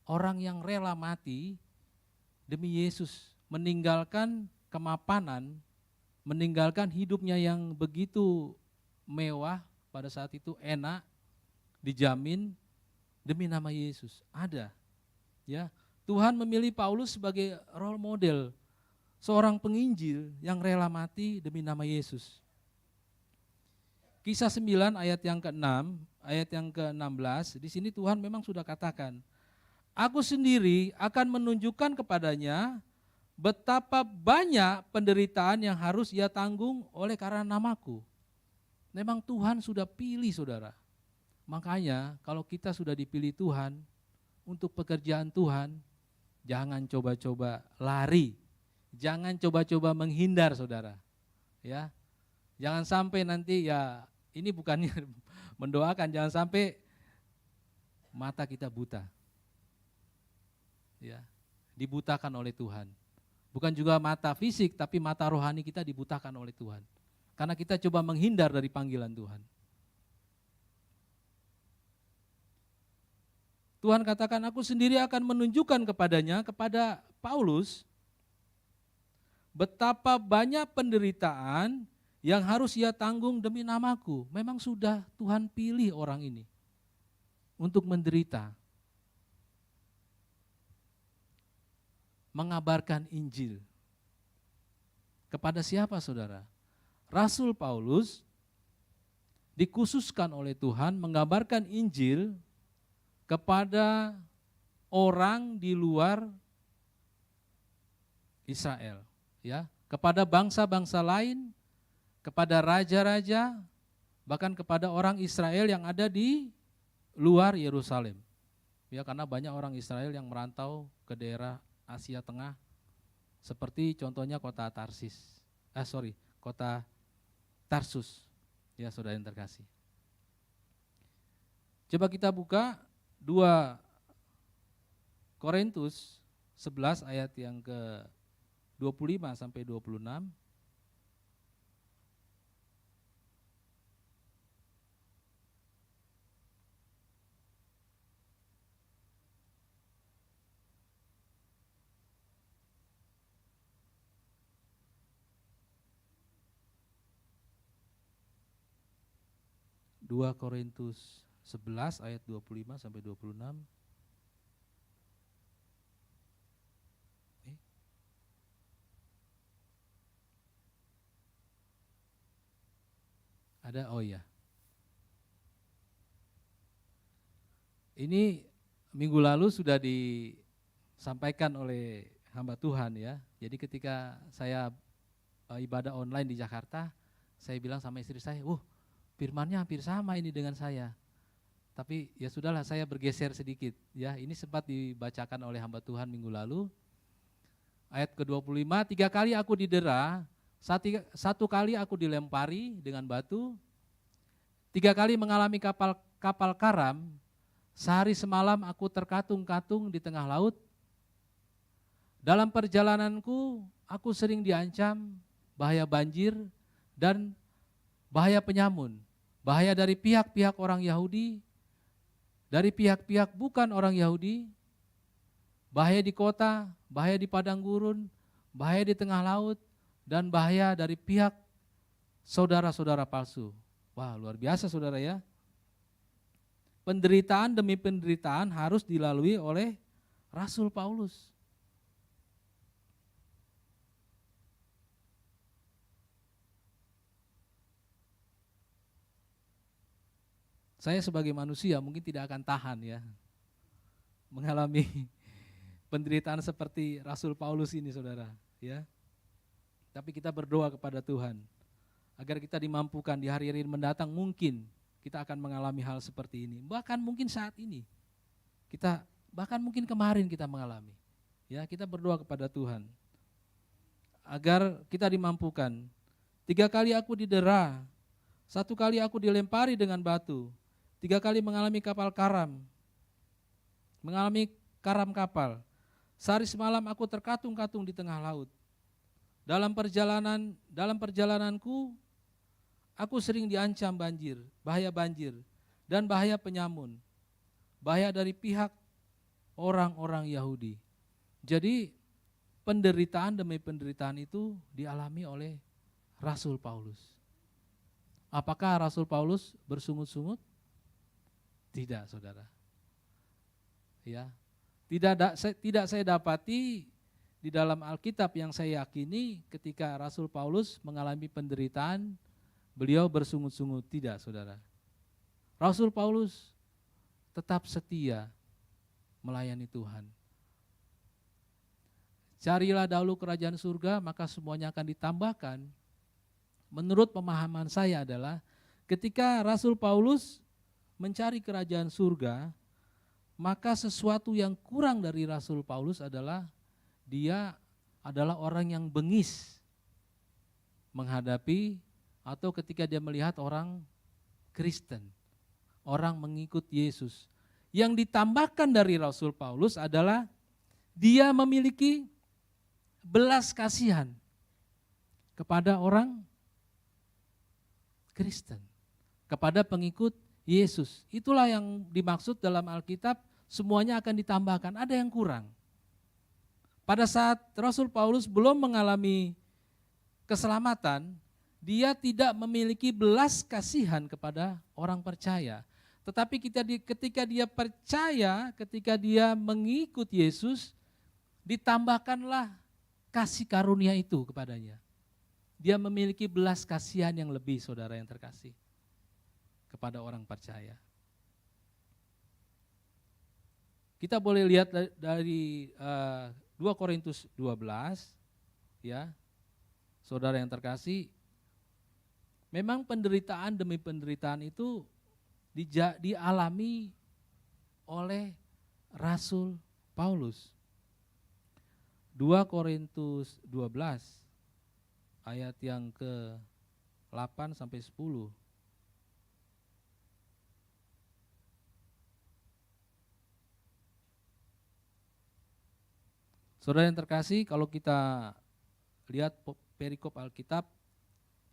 Speaker 3: orang yang rela mati demi Yesus, meninggalkan kemapanan, meninggalkan hidupnya yang begitu mewah pada saat itu, enak, dijamin demi nama Yesus. Ada. Ya, Tuhan memilih Paulus sebagai role model, seorang penginjil yang rela mati demi nama Yesus. Kisah 9 ayat yang ke-6, ayat yang ke-16, di sini Tuhan memang sudah katakan, aku sendiri akan menunjukkan kepadanya betapa banyak penderitaan yang harus ia tanggung oleh karena namaku. Memang Tuhan sudah pilih saudara. Makanya kalau kita sudah dipilih Tuhan untuk pekerjaan Tuhan, jangan coba-coba lari, jangan coba-coba menghindar saudara. Ya, jangan sampai nanti ya, ini bukannya mendoakan, jangan sampai mata kita buta. Ya, dibutakan oleh Tuhan. Bukan juga mata fisik, tapi mata rohani kita dibutakan oleh Tuhan. Karena kita coba menghindar dari panggilan Tuhan. Tuhan katakan, aku sendiri akan menunjukkan kepadanya, kepada Paulus, betapa banyak penderitaan yang harus ia tanggung demi namaku. Memang sudah Tuhan pilih orang ini untuk menderita. Mengabarkan Injil. Kepada siapa saudara? Rasul Paulus dikhususkan oleh Tuhan mengabarkan Injil kepada orang di luar Israel, ya, kepada bangsa-bangsa lain, kepada raja-raja, bahkan kepada orang Israel yang ada di luar Yerusalem. Ya, karena banyak orang Israel yang merantau ke daerah Asia Tengah, seperti contohnya kota Tarsus. Ya, saudara yang terkasih. Coba kita buka 2 Korintus 11 ayat yang ke-25 sampai 26. Dua Korintus 11 ayat 25 sampai 26. Ada, oh ya. Ini minggu lalu sudah disampaikan oleh hamba Tuhan ya. Jadi ketika saya ibadah online di Jakarta, saya bilang sama istri saya, firmannya hampir sama ini dengan saya. Tapi ya sudahlah, saya bergeser sedikit ya. Ini sempat dibacakan oleh hamba Tuhan minggu lalu. Ayat ke-25, 3 kali aku didera, Satu kali aku dilempari dengan batu, 3 kali mengalami kapal karam, sehari semalam aku terkatung-katung di tengah laut. Dalam perjalananku aku sering diancam bahaya banjir dan bahaya penyamun, bahaya dari pihak-pihak orang Yahudi, dari pihak-pihak bukan orang Yahudi, bahaya di kota, bahaya di padang gurun, bahaya di tengah laut, dan bahaya dari pihak saudara-saudara palsu. Wah, luar biasa saudara ya. Penderitaan demi penderitaan harus dilalui oleh Rasul Paulus. Saya sebagai manusia mungkin tidak akan tahan ya mengalami penderitaan seperti Rasul Paulus ini saudara ya. Tapi kita berdoa kepada Tuhan agar kita dimampukan di hari-hari mendatang, mungkin kita akan mengalami hal seperti ini. Bahkan mungkin saat ini bahkan mungkin kemarin kita mengalami. Ya, kita berdoa kepada Tuhan agar kita dimampukan. 3 kali aku didera, 1 kali aku dilempari dengan batu, 3 kali mengalami karam kapal. Sehari semalam aku terkatung-katung di tengah laut. Dalam perjalananku aku sering diancam bahaya banjir dan bahaya penyamun, bahaya dari pihak orang-orang Yahudi. Jadi penderitaan demi penderitaan itu dialami oleh Rasul Paulus. Apakah Rasul Paulus bersungut-sungut? Tidak, saudara. Ya, tidak saya dapati di dalam Alkitab yang saya yakini ketika Rasul Paulus mengalami penderitaan, beliau bersungut-sungut. Tidak, saudara. Rasul Paulus tetap setia melayani Tuhan. Carilah dahulu kerajaan surga, maka semuanya akan ditambahkan. Menurut pemahaman saya adalah ketika Rasul Paulus mencari kerajaan surga, maka sesuatu yang kurang dari Rasul Paulus adalah dia adalah orang yang bengis menghadapi atau ketika dia melihat orang Kristen, orang mengikut Yesus. Yang ditambahkan dari Rasul Paulus adalah dia memiliki belas kasihan kepada orang Kristen, kepada pengikut Yesus. Itulah yang dimaksud dalam Alkitab, semuanya akan ditambahkan, ada yang kurang. Pada saat Rasul Paulus belum mengalami keselamatan, dia tidak memiliki belas kasihan kepada orang percaya. Tetapi ketika dia percaya, ketika dia mengikut Yesus, ditambahkanlah kasih karunia itu kepadanya. Dia memiliki belas kasihan yang lebih, saudara yang terkasih, kepada orang percaya. Kita boleh lihat dari 2 Korintus 12, ya, saudara yang terkasih, memang penderitaan demi penderitaan itu dialami oleh Rasul Paulus. 2 Korintus 12 ayat yang ke-8 sampai 10. Saudara yang terkasih, kalau kita lihat perikop Alkitab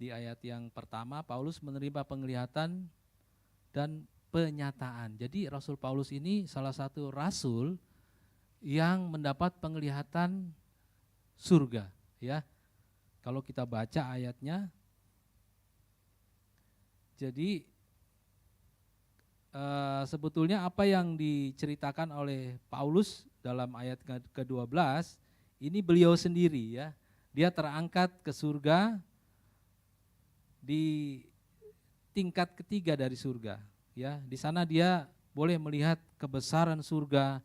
Speaker 3: di ayat yang pertama, Paulus menerima penglihatan dan penyataan. Jadi Rasul Paulus ini salah satu rasul yang mendapat penglihatan surga, ya. Kalau kita baca ayatnya, jadi sebetulnya apa yang diceritakan oleh Paulus dalam ayat ke-12, ini beliau sendiri, ya. Dia terangkat ke surga di tingkat ketiga dari surga, ya. Di sana dia boleh melihat kebesaran surga,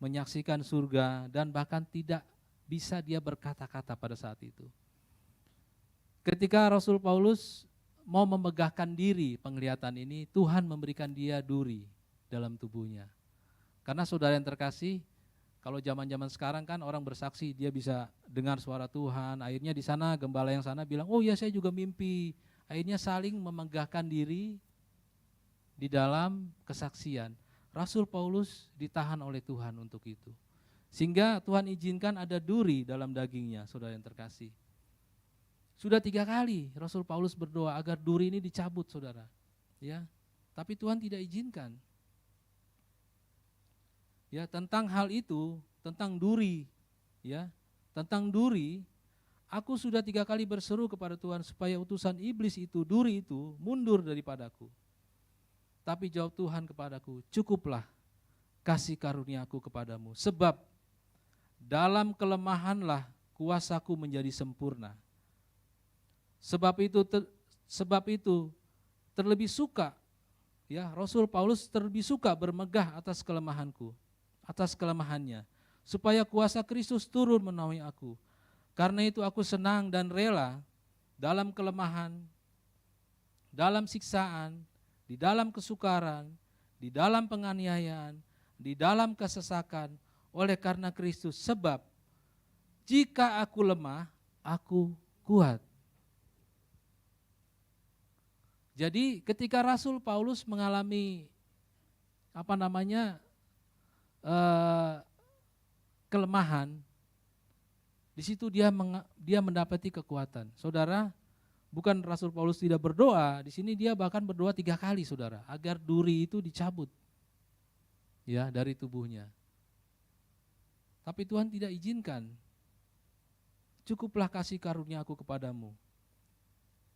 Speaker 3: menyaksikan surga, dan bahkan tidak bisa dia berkata-kata pada saat itu. Ketika Rasul Paulus mau memegahkan diri penglihatan ini, Tuhan memberikan dia duri dalam tubuhnya. Karena saudara yang terkasih, Kalau zaman-zaman sekarang kan orang bersaksi, dia bisa dengar suara Tuhan. Akhirnya di sana gembala yang sana bilang, oh ya saya juga mimpi. Akhirnya saling memegahkan diri di dalam kesaksian. Rasul Paulus ditahan oleh Tuhan untuk itu. Sehingga Tuhan izinkan ada duri dalam dagingnya, saudara yang terkasih. Sudah 3 kali Rasul Paulus berdoa agar duri ini dicabut, saudara. Ya, tapi Tuhan tidak izinkan. Ya, tentang hal itu, tentang duri, ya, tentang duri, aku sudah 3 kali berseru kepada Tuhan supaya utusan iblis itu, duri itu, mundur daripadaku. Tapi jawab Tuhan kepadaku, cukuplah kasih karuniaku kepadamu, sebab dalam kelemahanlah kuasaku menjadi sempurna. Sebab itu terlebih suka, ya, Rasul Paulus terlebih suka bermegah atas kelemahanku, atas kelemahannya, supaya kuasa Kristus turun menaungi aku. Karena itu aku senang dan rela dalam kelemahan, dalam siksaan, di dalam kesukaran, di dalam penganiayaan, di dalam kesesakan, oleh karena Kristus. Sebab jika aku lemah, aku kuat. Jadi ketika Rasul Paulus mengalami kelemahan, di situ dia mendapati kekuatan. Saudara, bukan Rasul Paulus tidak berdoa, di sini dia bahkan berdoa 3 kali, saudara, agar duri itu dicabut, ya, dari tubuhnya. Tapi Tuhan tidak izinkan. Cukuplah kasih karunia-Ku kepadamu,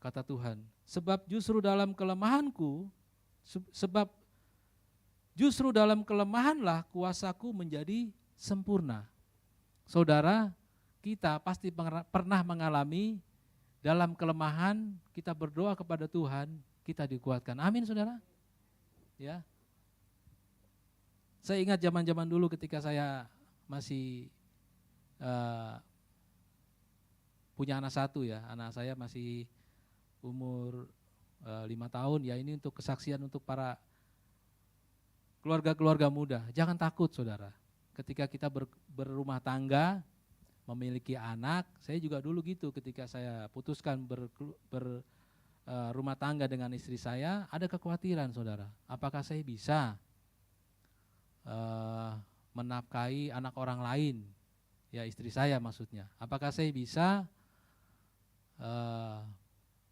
Speaker 3: kata Tuhan. Sebab justru dalam kelemahanlah kuasaku menjadi sempurna. Saudara, kita pasti pernah mengalami dalam kelemahan, kita berdoa kepada Tuhan, kita dikuatkan. Amin, saudara. Ya. Saya ingat zaman-zaman dulu ketika saya masih punya anak 1, ya. Anak saya masih umur 5 tahun, ya, ini untuk kesaksian untuk para keluarga-keluarga muda. Jangan takut, saudara. Ketika kita berumah tangga, memiliki anak, saya juga dulu gitu, ketika saya putuskan berumah tangga dengan istri saya, ada kekhawatiran, saudara. Apakah saya bisa menafkahi anak orang lain, ya, istri saya maksudnya. Apakah saya bisa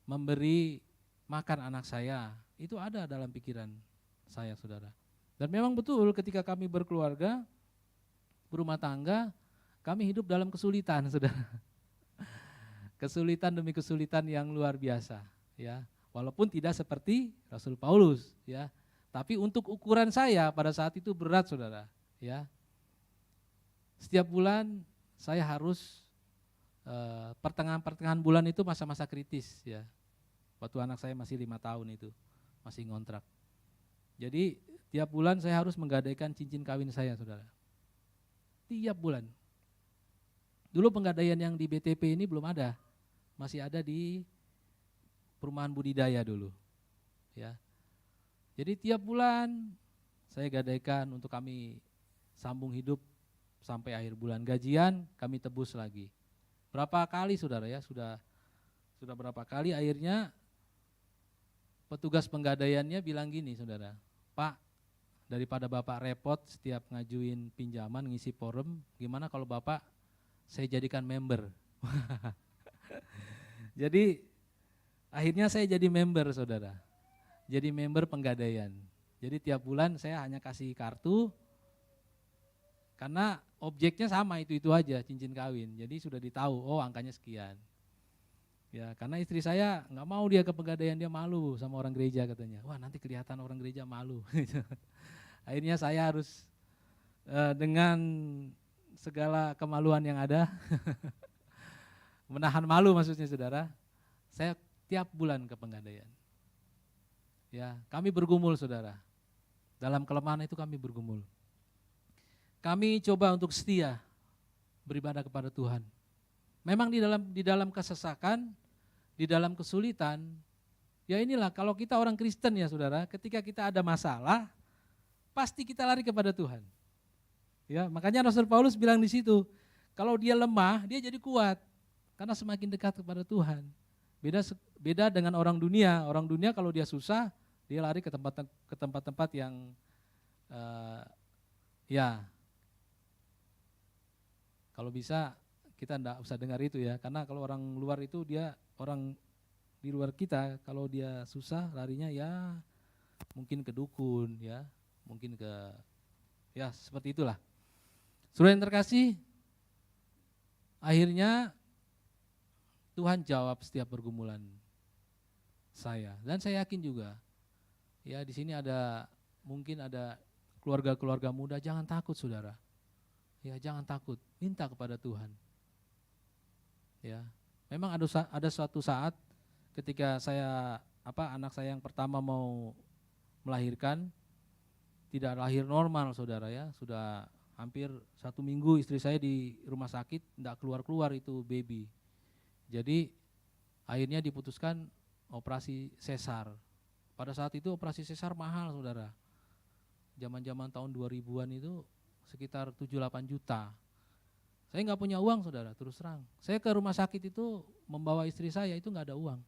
Speaker 3: memberi makan anak saya? Itu ada dalam pikiran saya, saudara. Dan memang betul ketika kami berkeluarga, berumah tangga, kami hidup dalam kesulitan, saudara. Kesulitan demi kesulitan yang luar biasa, ya. Walaupun tidak seperti Rasul Paulus, ya. Tapi untuk ukuran saya pada saat itu berat, saudara, ya. Setiap bulan saya harus pertengahan bulan itu masa-masa kritis, ya. Waktu anak saya masih 5 tahun itu, masih ngontrak. Jadi tiap bulan saya harus menggadaikan cincin kawin saya, saudara. Tiap bulan. Dulu penggadaian yang di BTP ini belum ada, masih ada di perumahan budidaya dulu, ya. Jadi tiap bulan saya gadaikan untuk kami sambung hidup sampai akhir bulan. Gajian kami tebus lagi. Berapa kali, saudara, ya, sudah berapa kali akhirnya petugas penggadaiannya bilang gini, saudara, Pak, daripada Bapak repot setiap ngajuin pinjaman, ngisi forum, gimana kalau Bapak saya jadikan member. Jadi akhirnya saya jadi member, saudara. Jadi member penggadaian. Jadi tiap bulan saya hanya kasih kartu, karena objeknya sama itu aja, cincin kawin. Jadi sudah ditahu, oh angkanya sekian. Ya, karena istri saya nggak mau dia ke penggadaian, dia malu sama orang gereja katanya. Wah, nanti kelihatan orang gereja malu. Akhirnya saya harus dengan segala kemaluan yang ada, menahan malu maksudnya, saudara. Saya tiap bulan ke penggadaian. Ya, kami bergumul, saudara. Dalam kelemahan itu kami bergumul. Kami coba untuk setia beribadah kepada Tuhan. Memang di dalam kesesakan, di dalam kesulitan, ya inilah kalau kita orang Kristen, ya, saudara, ketika kita ada masalah, pasti kita lari kepada Tuhan. Ya, makanya Rasul Paulus bilang di situ, kalau dia lemah, dia jadi kuat karena semakin dekat kepada Tuhan. Beda dengan orang dunia. Orang dunia kalau dia susah, dia lari ke tempat-tempat yang ya kalau bisa kita enggak usah dengar itu ya, karena kalau orang luar itu dia orang di luar kita, kalau dia susah larinya ya mungkin ke dukun ya, mungkin ke ya seperti itulah. Saudara yang terkasih, akhirnya Tuhan jawab setiap pergumulan saya, dan saya yakin juga ya di sini mungkin ada keluarga-keluarga muda, jangan takut saudara. Ya jangan takut, minta kepada Tuhan. Ya, memang ada suatu saat ketika anak saya yang pertama mau melahirkan, tidak lahir normal saudara ya, sudah hampir 1 minggu istri saya di rumah sakit, tidak keluar-keluar itu baby. Jadi akhirnya diputuskan operasi sesar. Pada saat itu operasi sesar mahal saudara. Zaman-zaman tahun 2000-an itu sekitar 7-8 juta. Saya nggak punya uang saudara, terus terang. Saya ke rumah sakit itu membawa istri saya, itu nggak ada uang.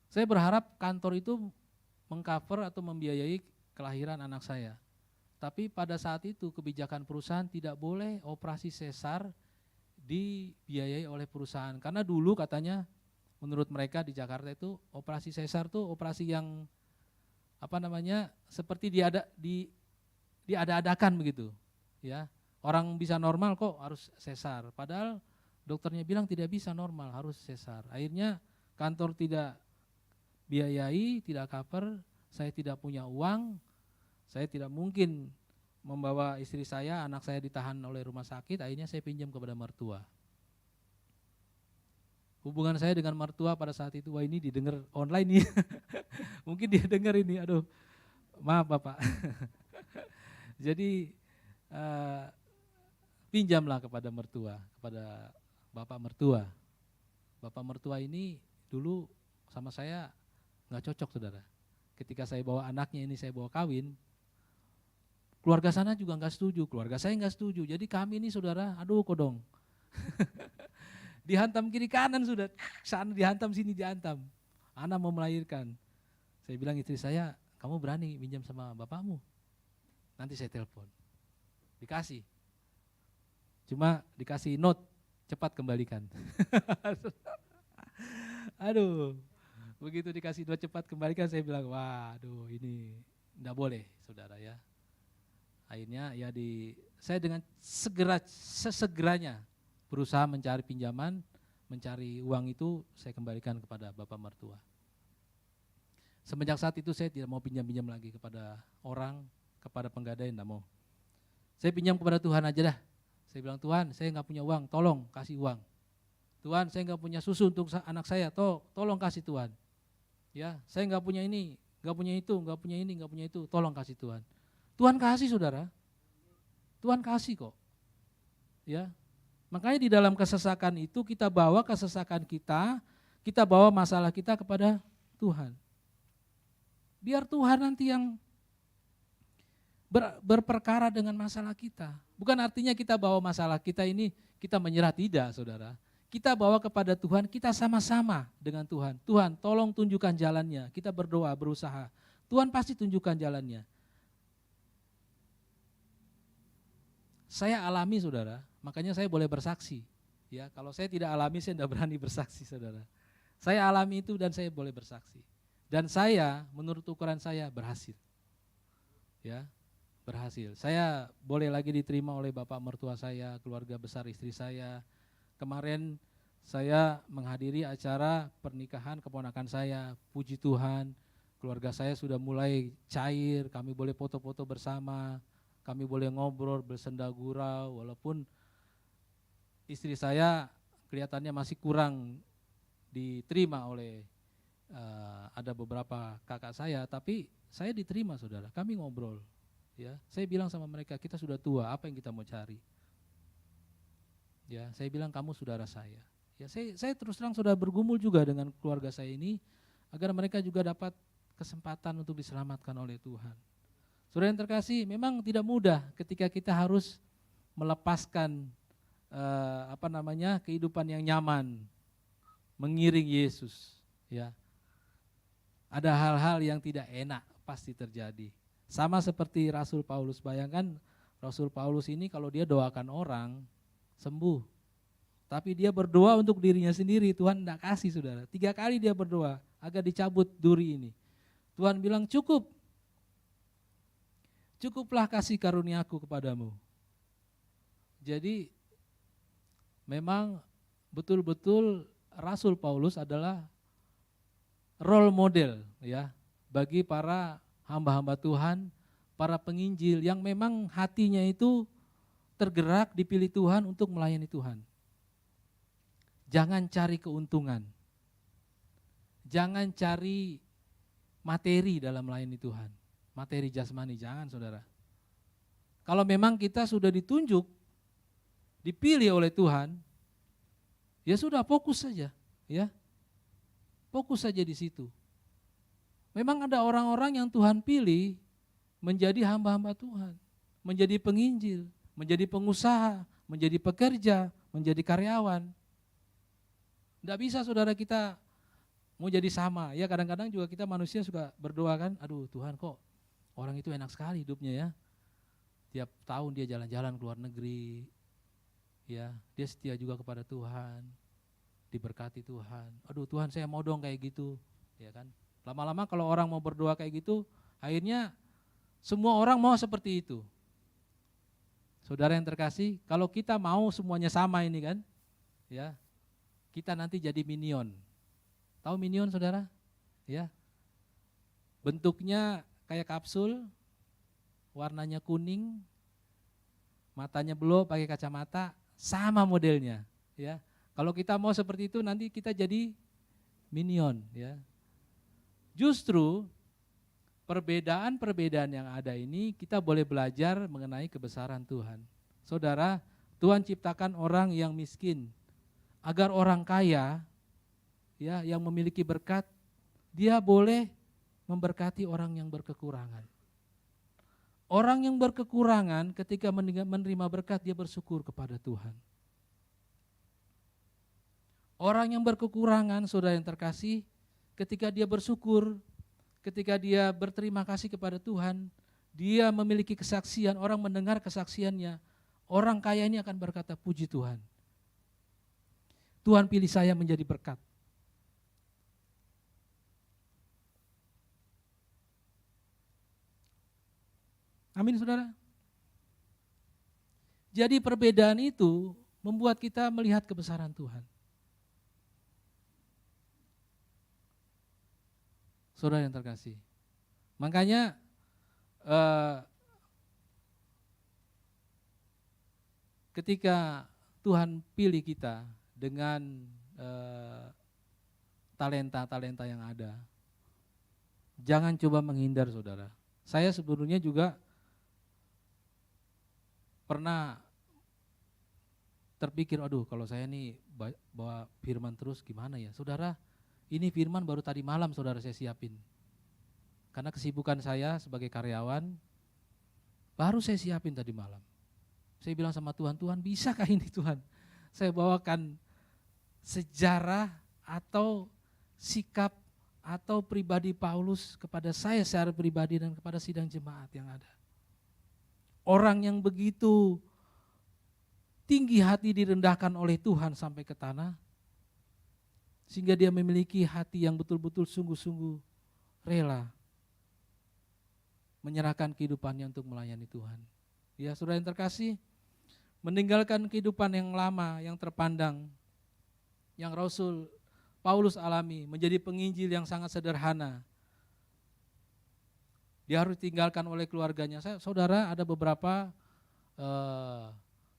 Speaker 3: Saya berharap kantor itu mengcover atau membiayai kelahiran anak saya. Tapi pada saat itu kebijakan perusahaan tidak boleh operasi sesar dibiayai oleh perusahaan. Karena dulu katanya menurut mereka di Jakarta itu operasi sesar tuh operasi yang seperti diada-adakan begitu. Ya, orang bisa normal kok harus sesar. Padahal dokternya bilang tidak bisa normal, harus sesar. Akhirnya kantor tidak biayai, tidak cover, saya tidak punya uang, saya tidak mungkin membawa istri saya, anak saya ditahan oleh rumah sakit, akhirnya saya pinjam kepada mertua. Hubungan saya dengan mertua pada saat itu, wah ini didengar online nih, mungkin dia dengar ini, aduh maaf Bapak. Jadi pinjamlah kepada mertua, kepada Bapak mertua. Bapak mertua ini dulu sama saya nggak cocok saudara. Ketika saya bawa anaknya ini saya bawa kawin, keluarga sana juga nggak setuju, keluarga saya nggak setuju. Jadi kami ini saudara, aduh kodong. Dihantam kiri kanan sudah, sana dihantam sini dihantam. Anak mau melahirkan. Saya bilang istri saya, kamu berani pinjam sama bapakmu? Nanti saya telepon. Dikasih. Cuma dikasih note, cepat kembalikan. Aduh. Begitu dikasih 2 cepat kembalikan, saya bilang, waduh ini enggak boleh saudara ya. Akhirnya ya saya dengan sesegeranya berusaha mencari pinjaman, mencari uang itu saya kembalikan kepada Bapak mertua. Semenjak saat itu saya tidak mau pinjam-pinjam lagi kepada orang, kepada penggadai, enggak mau. Saya pinjam kepada Tuhan aja dah. Saya bilang, Tuhan saya enggak punya uang, tolong kasih uang. Tuhan saya enggak punya susu untuk anak saya, tolong kasih Tuhan. Ya, saya enggak punya ini, enggak punya itu, enggak punya ini, enggak punya itu, tolong kasih Tuhan. Tuhan kasih saudara, Tuhan kasih kok. Ya, makanya di dalam kesesakan itu kita bawa kesesakan kita bawa masalah kita kepada Tuhan. Biar Tuhan nanti yang berperkara dengan masalah kita. Bukan artinya kita bawa masalah kita ini, kita menyerah, tidak saudara. Kita bawa kepada Tuhan, kita sama-sama dengan Tuhan. Tuhan tolong tunjukkan jalannya, kita berdoa, berusaha. Tuhan pasti tunjukkan jalannya. Saya alami saudara, makanya saya boleh bersaksi. Ya, kalau saya tidak alami saya tidak berani bersaksi saudara. Saya alami itu dan saya boleh bersaksi. Dan saya menurut ukuran saya berhasil. Ya, berhasil. Saya boleh lagi diterima oleh bapak mertua saya, keluarga besar istri saya. Kemarin saya menghadiri acara pernikahan keponakan saya, puji Tuhan, keluarga saya sudah mulai cair, kami boleh foto-foto bersama, kami boleh ngobrol, bersenda gurau, walaupun istri saya kelihatannya masih kurang diterima oleh ada beberapa kakak saya, tapi saya diterima saudara, kami ngobrol. Ya, saya bilang sama mereka, kita sudah tua, apa yang kita mau cari? Ya, saya bilang kamu saudara saya. Ya, saya terus terang sudah bergumul juga dengan keluarga saya ini agar mereka juga dapat kesempatan untuk diselamatkan oleh Tuhan.
Speaker 4: Saudara yang terkasih, memang tidak mudah ketika kita harus melepaskan kehidupan yang nyaman, mengiring Yesus. Ya, ada hal-hal yang tidak enak pasti terjadi. Sama seperti Rasul Paulus, bayangkan Rasul Paulus ini kalau dia doakan orang sembuh, tapi dia berdoa untuk dirinya sendiri, Tuhan tidak kasih saudara. 3 kali dia berdoa agar dicabut duri ini. Tuhan bilang cukuplah kasih karuniaku kepadamu. Jadi memang betul-betul Rasul Paulus adalah role model ya bagi para hamba-hamba Tuhan, para penginjil yang memang hatinya itu tergerak dipilih Tuhan untuk melayani Tuhan. Jangan cari keuntungan. Jangan cari materi dalam melayani Tuhan. Materi jasmani, jangan saudara. Kalau memang kita sudah ditunjuk, dipilih oleh Tuhan, ya sudah fokus saja, ya. Fokus saja di situ. Memang ada orang-orang yang Tuhan pilih menjadi hamba-hamba Tuhan, menjadi penginjil, menjadi pengusaha, menjadi pekerja, menjadi karyawan. Tidak bisa saudara kita mau jadi sama, ya kadang-kadang juga kita manusia suka berdoa kan, aduh Tuhan kok orang itu enak sekali hidupnya ya. Tiap tahun dia jalan-jalan ke luar negeri, ya dia setia juga kepada Tuhan, diberkati Tuhan. Aduh Tuhan saya mau dong kayak gitu, ya kan. Lama-lama kalau orang mau berdoa kayak gitu, akhirnya semua orang mau seperti itu. Saudara yang terkasih, kalau kita mau semuanya sama ini kan, ya kita nanti jadi minion. Tahu minion saudara? Ya, bentuknya kayak kapsul, warnanya kuning, matanya belok pakai kacamata, sama modelnya. Ya, kalau kita mau seperti itu nanti kita jadi minion. Ya, justru perbedaan-perbedaan yang ada ini kita boleh belajar mengenai kebesaran Tuhan. Saudara, Tuhan ciptakan orang yang miskin agar orang kaya ya yang memiliki berkat dia boleh memberkati orang yang berkekurangan. Orang yang berkekurangan ketika menerima berkat dia bersyukur kepada Tuhan. Orang yang berkekurangan, saudara yang terkasih, ketika dia bersyukur, ketika dia berterima kasih kepada Tuhan, dia memiliki kesaksian, orang mendengar kesaksiannya, orang kaya ini akan berkata, puji Tuhan. Tuhan pilih saya menjadi berkat. Amin saudara. Jadi perbedaan itu membuat kita melihat kebesaran Tuhan. Saudara yang terkasih. Makanya ketika Tuhan pilih kita dengan talenta-talenta yang ada, jangan coba menghindar saudara. Saya sebelumnya juga pernah terpikir, aduh kalau saya nih bawa firman terus gimana ya. Saudara, ini firman baru tadi malam saudara saya siapin. Karena kesibukan saya sebagai karyawan, baru saya siapin tadi malam. Saya bilang sama Tuhan, Tuhan bisakah ini Tuhan? Saya bawakan sejarah atau sikap atau pribadi Paulus kepada saya secara pribadi dan kepada sidang jemaat yang ada. Orang yang begitu tinggi hati direndahkan oleh Tuhan sampai ke tanah, sehingga dia memiliki hati yang betul-betul sungguh-sungguh rela menyerahkan kehidupannya untuk melayani Tuhan. Ya saudara yang terkasih, meninggalkan kehidupan yang lama, yang terpandang, yang Rasul Paulus alami, menjadi penginjil yang sangat sederhana. Dia harus ditinggalkan oleh keluarganya. Saudara, ada beberapa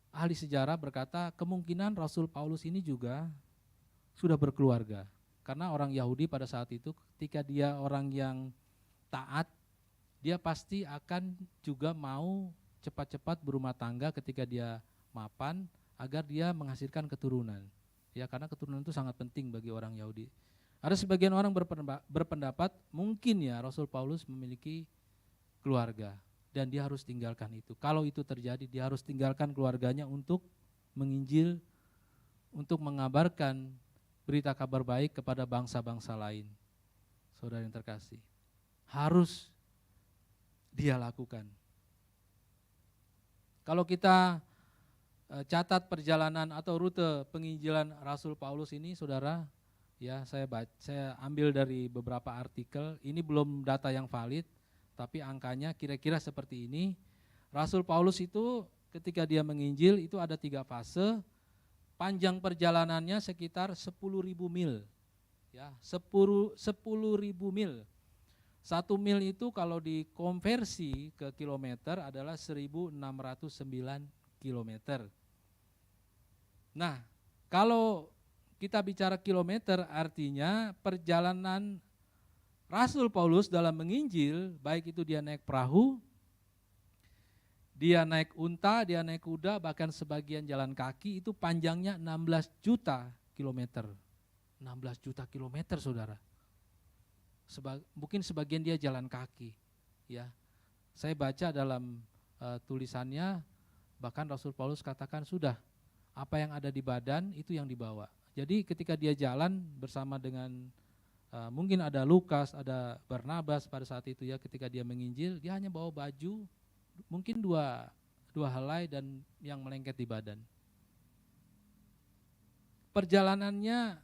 Speaker 4: ahli sejarah berkata kemungkinan Rasul Paulus ini juga sudah berkeluarga. Karena orang Yahudi pada saat itu ketika dia orang yang taat, dia pasti akan juga mau cepat-cepat berumah tangga ketika dia mapan agar dia menghasilkan keturunan. Ya, karena keturunan itu sangat penting bagi orang Yahudi. Ada sebagian orang berpendapat mungkin ya Rasul Paulus memiliki keluarga. dan dia harus tinggalkan itu. Kalau itu terjadi, dia harus tinggalkan keluarganya untuk menginjil, untuk mengabarkan berita kabar baik kepada bangsa-bangsa lain. Saudara yang terkasih, harus dia lakukan. Kalau kita catat perjalanan atau rute penginjilan Rasul Paulus ini, saudara, ya saya ambil dari beberapa artikel. Ini belum data yang valid, tapi angkanya kira-kira seperti ini. Rasul Paulus itu ketika dia menginjil itu ada 3 fase. Panjang perjalanannya sekitar 10.000 mil. Ya, 10.000 mil. 1 mil itu kalau dikonversi ke kilometer adalah 1.609 kilometer. Nah, kalau kita bicara kilometer artinya perjalanan Rasul Paulus dalam menginjil, baik itu dia naik perahu, dia naik unta, dia naik kuda, bahkan sebagian jalan kaki, itu panjangnya 16 juta kilometer. 16 juta kilometer, saudara. Mungkin sebagian dia jalan kaki. Ya, saya baca dalam tulisannya, bahkan Rasul Paulus katakan sudah, apa yang ada di badan itu yang dibawa. Jadi ketika dia jalan bersama dengan mungkin ada Lukas, ada Barnabas pada saat itu ya, ketika dia menginjil, dia hanya bawa baju, mungkin dua helai dan yang melengket di badan. Perjalanannya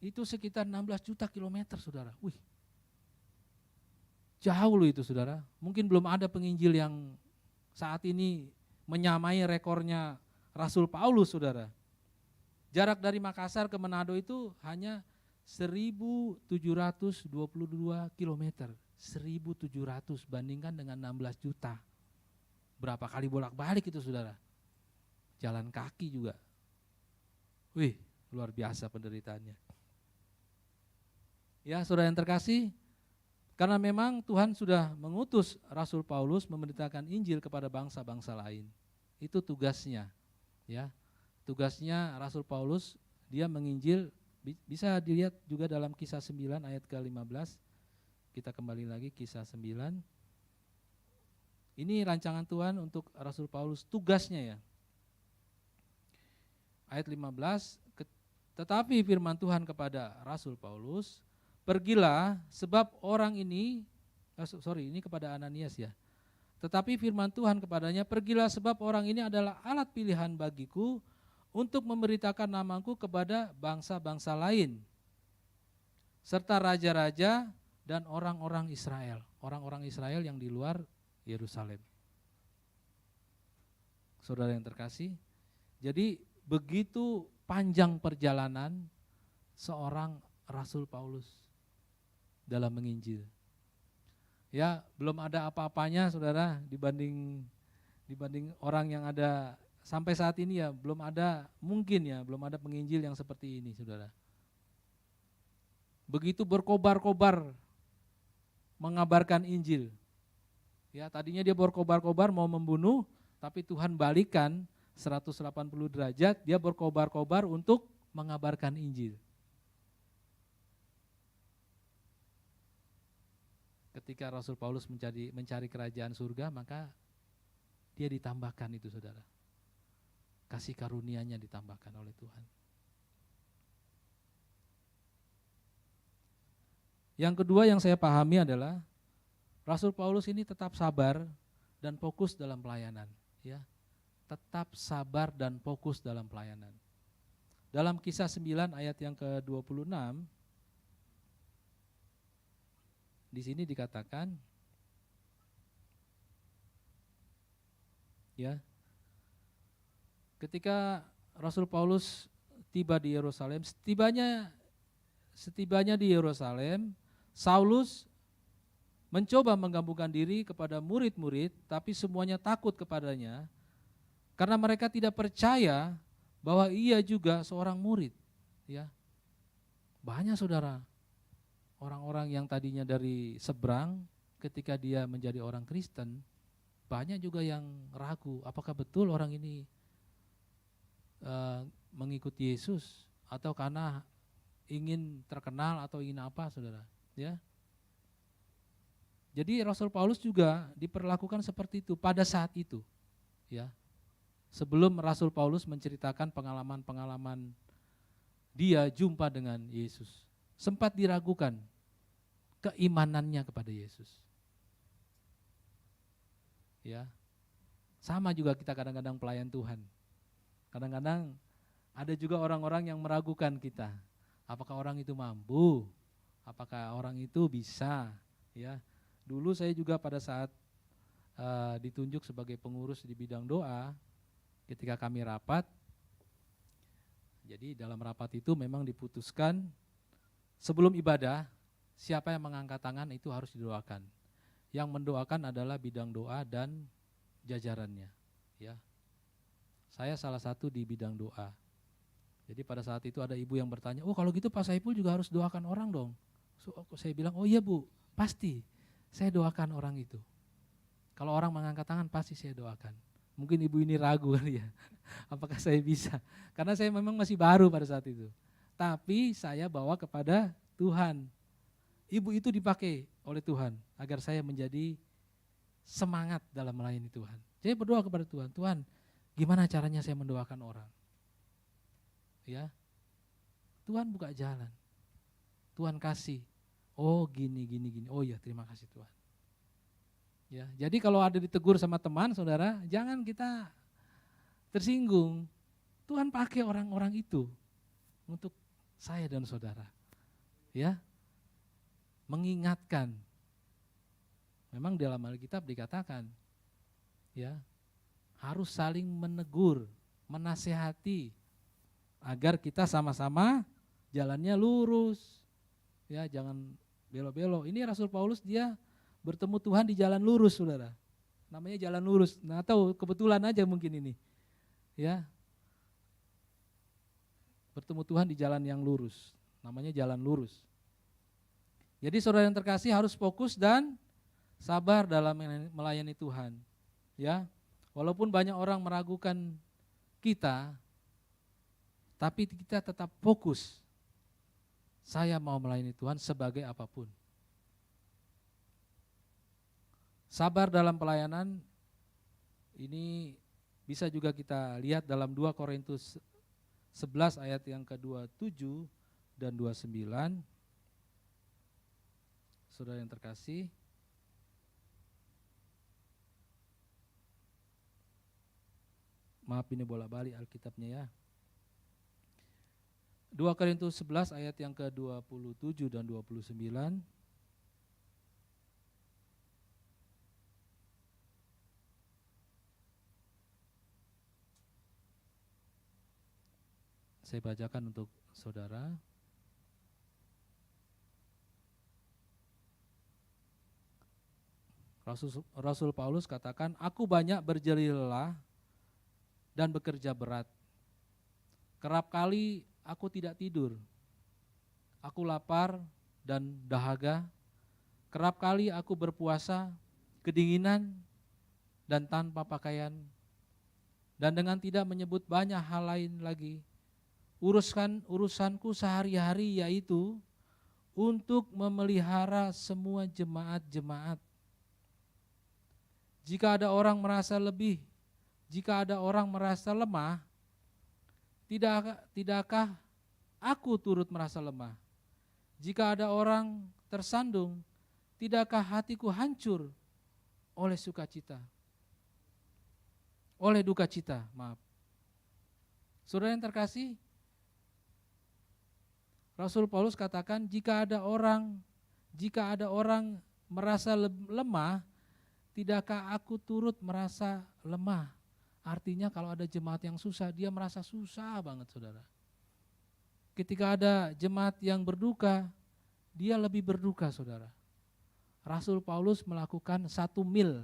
Speaker 4: itu sekitar 16 juta kilometer, saudara. Wih, jauh loh itu, saudara. Mungkin belum ada penginjil yang saat ini menyamai rekornya Rasul Paulus, saudara. Jarak dari Makassar ke Manado itu hanya 1.722 kilometer. 1.700 bandingkan dengan 16 juta. Berapa kali bolak-balik itu, saudara. Jalan kaki juga. Wih, luar biasa penderitaannya. Ya, saudara yang terkasih, karena memang Tuhan sudah mengutus Rasul Paulus memberitakan Injil kepada bangsa-bangsa lain. Itu tugasnya. Ya. Tugasnya Rasul Paulus, dia menginjil, bisa dilihat juga dalam Kisah 9 ayat ke-15. Kita kembali lagi Kisah 9. Ini rancangan Tuhan untuk Rasul Paulus, tugasnya ya. Ayat 15, tetapi firman Tuhan kepada Rasul Paulus, pergilah sebab orang ini, ini kepada Ananias ya. Tetapi firman Tuhan kepadanya, pergilah sebab orang ini adalah alat pilihan bagiku untuk memberitakan namaku kepada bangsa-bangsa lain, serta raja-raja dan orang-orang Israel. Orang-orang Israel yang di luar Yerusalem. Saudara yang terkasih, jadi begitu panjang perjalanan seorang Rasul Paulus dalam menginjil. Ya, belum ada apa-apanya, saudara, dibanding orang yang ada sampai saat ini ya, belum ada penginjil yang seperti ini, saudara. Begitu berkobar-kobar mengabarkan Injil. Ya, tadinya dia berkobar-kobar mau membunuh, tapi Tuhan balikan 180 derajat, dia berkobar-kobar untuk mengabarkan Injil. Ketika Rasul Paulus mencari kerajaan surga, maka dia ditambahkan itu, saudara. Kasih karunia-Nya ditambahkan oleh Tuhan. Yang kedua yang saya pahami adalah Rasul Paulus ini tetap sabar dan fokus dalam pelayanan, ya. Tetap sabar dan fokus dalam pelayanan. Dalam Kisah 9 ayat yang ke-26, di sini dikatakan, ya, ketika Rasul Paulus tiba di Yerusalem, setibanya di Yerusalem, Saulus mencoba menggabungkan diri kepada murid-murid, tapi semuanya takut kepadanya, karena mereka tidak percaya bahwa ia juga seorang murid. Ya, banyak, saudara, orang-orang yang tadinya dari seberang, ketika dia menjadi orang Kristen, banyak juga yang ragu, apakah betul orang ini mengikuti Yesus, atau karena ingin terkenal atau ingin apa, saudara, ya. Jadi Rasul Paulus juga diperlakukan seperti itu pada saat itu, ya. Sebelum Rasul Paulus menceritakan pengalaman-pengalaman dia jumpa dengan Yesus, sempat diragukan keimanannya kepada Yesus. Ya. Sama juga kita kadang-kadang pelayan Tuhan. Kadang-kadang ada juga orang-orang yang meragukan kita. Apakah orang itu mampu? Apakah orang itu bisa? Ya. Dulu saya juga pada saat ditunjuk sebagai pengurus di bidang doa, ketika kami rapat, jadi dalam rapat itu memang diputuskan sebelum ibadah, siapa yang mengangkat tangan itu harus didoakan. Yang mendoakan adalah bidang doa dan jajarannya. Ya. Saya salah satu di bidang doa. Jadi pada saat itu ada ibu yang bertanya, oh kalau gitu Pak Saiful juga harus doakan orang dong. So, saya bilang, oh iya Bu, pasti. Saya doakan orang itu. Kalau orang mengangkat tangan pasti saya doakan. Mungkin ibu ini ragu kali ya, apakah saya bisa. Karena saya memang masih baru pada saat itu. Tapi saya bawa kepada Tuhan. Ibu itu dipakai oleh Tuhan agar saya menjadi semangat dalam melayani Tuhan. Saya berdoa kepada Tuhan, Tuhan gimana caranya saya mendoakan orang. Ya, Tuhan buka jalan, Tuhan kasih. Oh gini, oh iya terima kasih Tuhan. Ya, jadi kalau ada ditegur sama teman, saudara, jangan kita tersinggung. Tuhan pakai orang-orang itu untuk saya dan saudara. Ya, mengingatkan. Memang dalam Alkitab dikatakan, ya, harus saling menegur, menasehati, agar kita sama-sama jalannya lurus. Ya, jangan belok-belok. Ini Rasul Paulus dia bertemu Tuhan di jalan lurus, saudara. Namanya jalan lurus. Nah, tahu kebetulan aja mungkin ini. Ya. Bertemu Tuhan di jalan yang lurus. Namanya jalan lurus. Jadi saudara yang terkasih harus fokus dan sabar dalam melayani Tuhan. Ya. Walaupun banyak orang meragukan kita, tapi kita tetap fokus. Saya mau melayani Tuhan sebagai apapun. Sabar dalam pelayanan ini bisa juga kita lihat dalam 2 Korintus 11 ayat yang ke-27 dan 29. Saudara yang terkasih, maaf ini bolak-balik Alkitabnya ya. 2 Korintus 11 ayat yang ke-27 dan 29. Saya bacakan untuk saudara. Rasul Paulus katakan, aku banyak berjerih lelah dan bekerja berat. Kerap kali aku tidak tidur. Aku lapar dan dahaga. Kerap kali aku berpuasa, kedinginan dan tanpa pakaian. Dan dengan tidak menyebut banyak hal lain lagi, urusanku sehari-hari yaitu untuk memelihara semua jemaat-jemaat. Jika ada orang merasa lebih, jika ada orang merasa lemah, tidakkah aku turut merasa lemah? Jika ada orang tersandung, tidakkah hatiku hancur oleh sukacita? Oleh duka cita, maaf. Saudara yang terkasih, Rasul Paulus katakan jika ada orang merasa lemah, tidakkah aku turut merasa lemah? Artinya kalau ada jemaat yang susah, dia merasa susah banget saudara. Ketika ada jemaat yang berduka, dia lebih berduka saudara. Rasul Paulus melakukan 1 mil.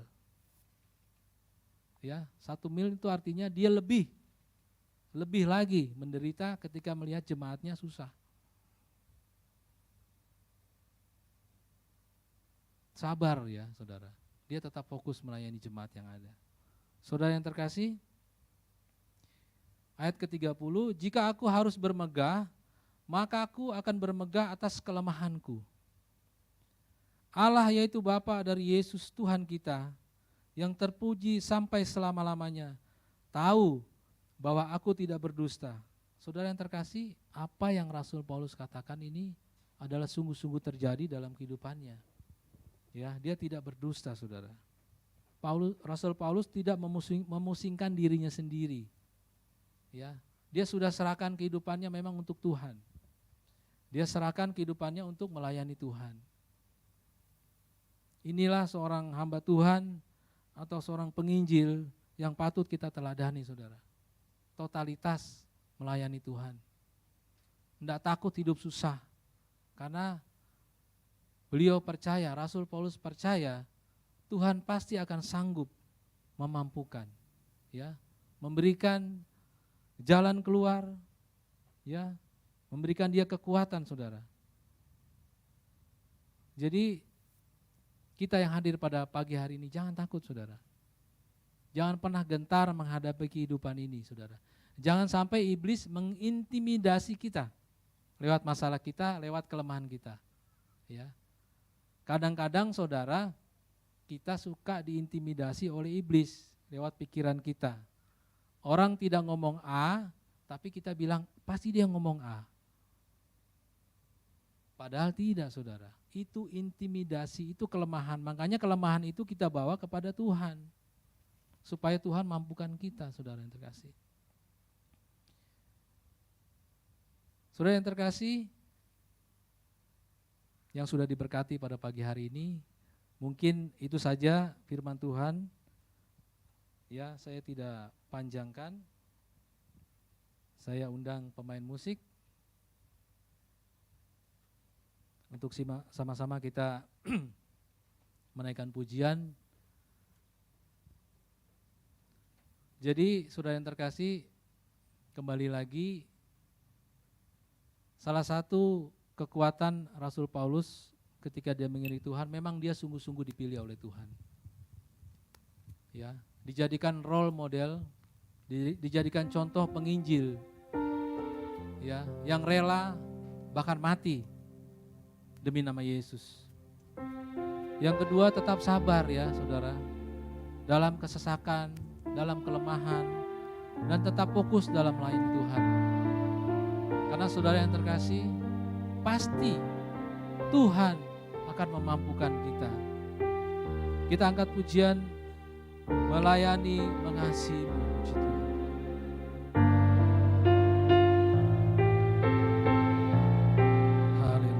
Speaker 4: Ya, 1 mil itu artinya dia lebih lagi menderita ketika melihat jemaatnya susah. Sabar ya saudara, dia tetap fokus melayani jemaat yang ada. Saudara yang terkasih, ayat ke-30, jika aku harus bermegah, maka aku akan bermegah atas kelemahanku. Allah yaitu Bapa dari Yesus Tuhan kita, yang terpuji sampai selama-lamanya, tahu bahwa aku tidak berdusta. Saudara yang terkasih, apa yang Rasul Paulus katakan ini adalah sungguh-sungguh terjadi dalam kehidupannya. Ya, dia tidak berdusta, saudara. Rasul Paulus tidak memusingkan dirinya sendiri. Ya, dia sudah serahkan kehidupannya memang untuk Tuhan. Dia serahkan kehidupannya untuk melayani Tuhan. Inilah seorang hamba Tuhan atau seorang penginjil yang patut kita teladani, saudara. Totalitas melayani Tuhan. Tidak takut hidup susah. Karena beliau percaya, Rasul Paulus percaya, Tuhan pasti akan sanggup memampukan, ya, memberikan jalan keluar, ya, memberikan dia kekuatan, saudara. Jadi kita yang hadir pada pagi hari ini jangan takut, saudara. Jangan pernah gentar menghadapi kehidupan ini, saudara. Jangan sampai iblis mengintimidasi kita lewat masalah kita, lewat kelemahan kita. Ya. Kadang-kadang, saudara, kita suka diintimidasi oleh iblis lewat pikiran kita. Orang tidak ngomong A, tapi kita bilang pasti dia ngomong A. Padahal tidak, saudara. Itu intimidasi, itu kelemahan. Makanya kelemahan itu kita bawa kepada Tuhan. Supaya Tuhan mampukan kita, saudara yang terkasih. Saudara yang terkasih, yang sudah diberkati pada pagi hari ini, mungkin itu saja firman Tuhan. Ya, saya tidak panjangkan. Saya undang pemain musik untuk sama-sama kita menaikkan pujian. Jadi saudara yang terkasih, kembali lagi, salah satu kekuatan Rasul Paulus ketika dia mengiringi Tuhan, memang dia sungguh-sungguh dipilih oleh Tuhan. Ya, dijadikan role model, dijadikan contoh penginjil, ya, yang rela bahkan mati demi nama Yesus. Yang kedua, tetap sabar, ya saudara, dalam kesesakan, dalam kelemahan, dan tetap fokus dalam melayani Tuhan. Karena saudara yang terkasih, pasti Tuhan akan memampukan kita. Kita angkat pujian, melayani, mengasihi, puji Tuhan. Haleluya.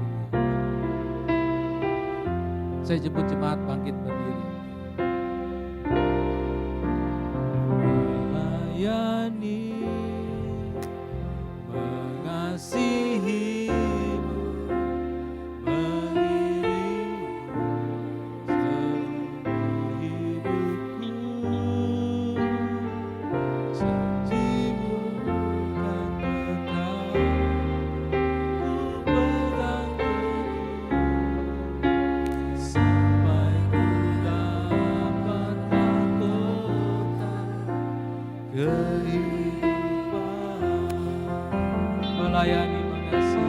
Speaker 4: Saya jemput jemaat bangkit berdiri. Melayani, mengasihimu, mengiringimu seumur hidupku, janjimu kan tetap ku pegang teguh, sampai ku dapat mahkota kehidupan. Melayani, mengasihi,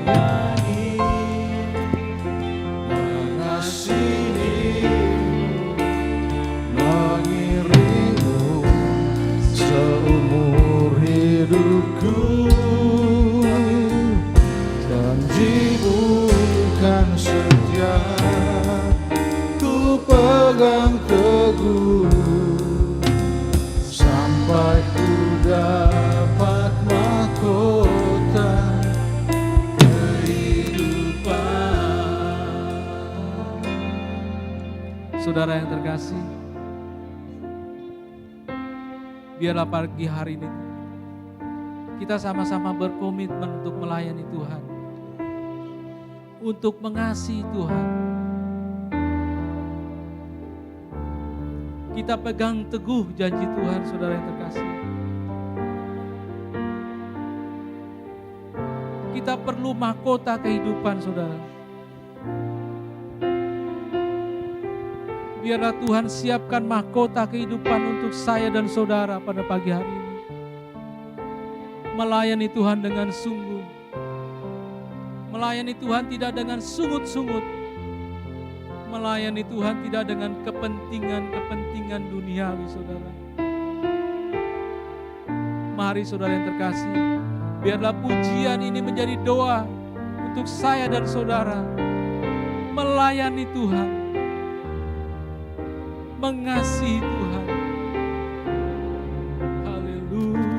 Speaker 4: melayani,
Speaker 1: mengasihimu, mengiringmu seumur hidupku. Janjimu kan setia, ku pegang teguh, sampai ku dapat mahkota kehidupan.
Speaker 4: Saudara yang terkasih, biarlah pagi hari ini kita sama-sama berkomitmen untuk melayani Tuhan, untuk mengasihi Tuhan. Kita pegang teguh janji Tuhan, saudara yang terkasih. Kita perlu mahkota kehidupan, saudara. Biarlah Tuhan siapkan mahkota kehidupan untuk saya dan saudara pada pagi hari ini. Melayani Tuhan dengan sungguh. Melayani Tuhan tidak dengan sungut-sungut. Melayani Tuhan tidak dengan kepentingan-kepentingan duniawi, saudara. Mari saudara yang terkasih, biarlah pujian ini menjadi doa untuk saya dan saudara. Melayani Tuhan, mengasihi Tuhan. Haleluya.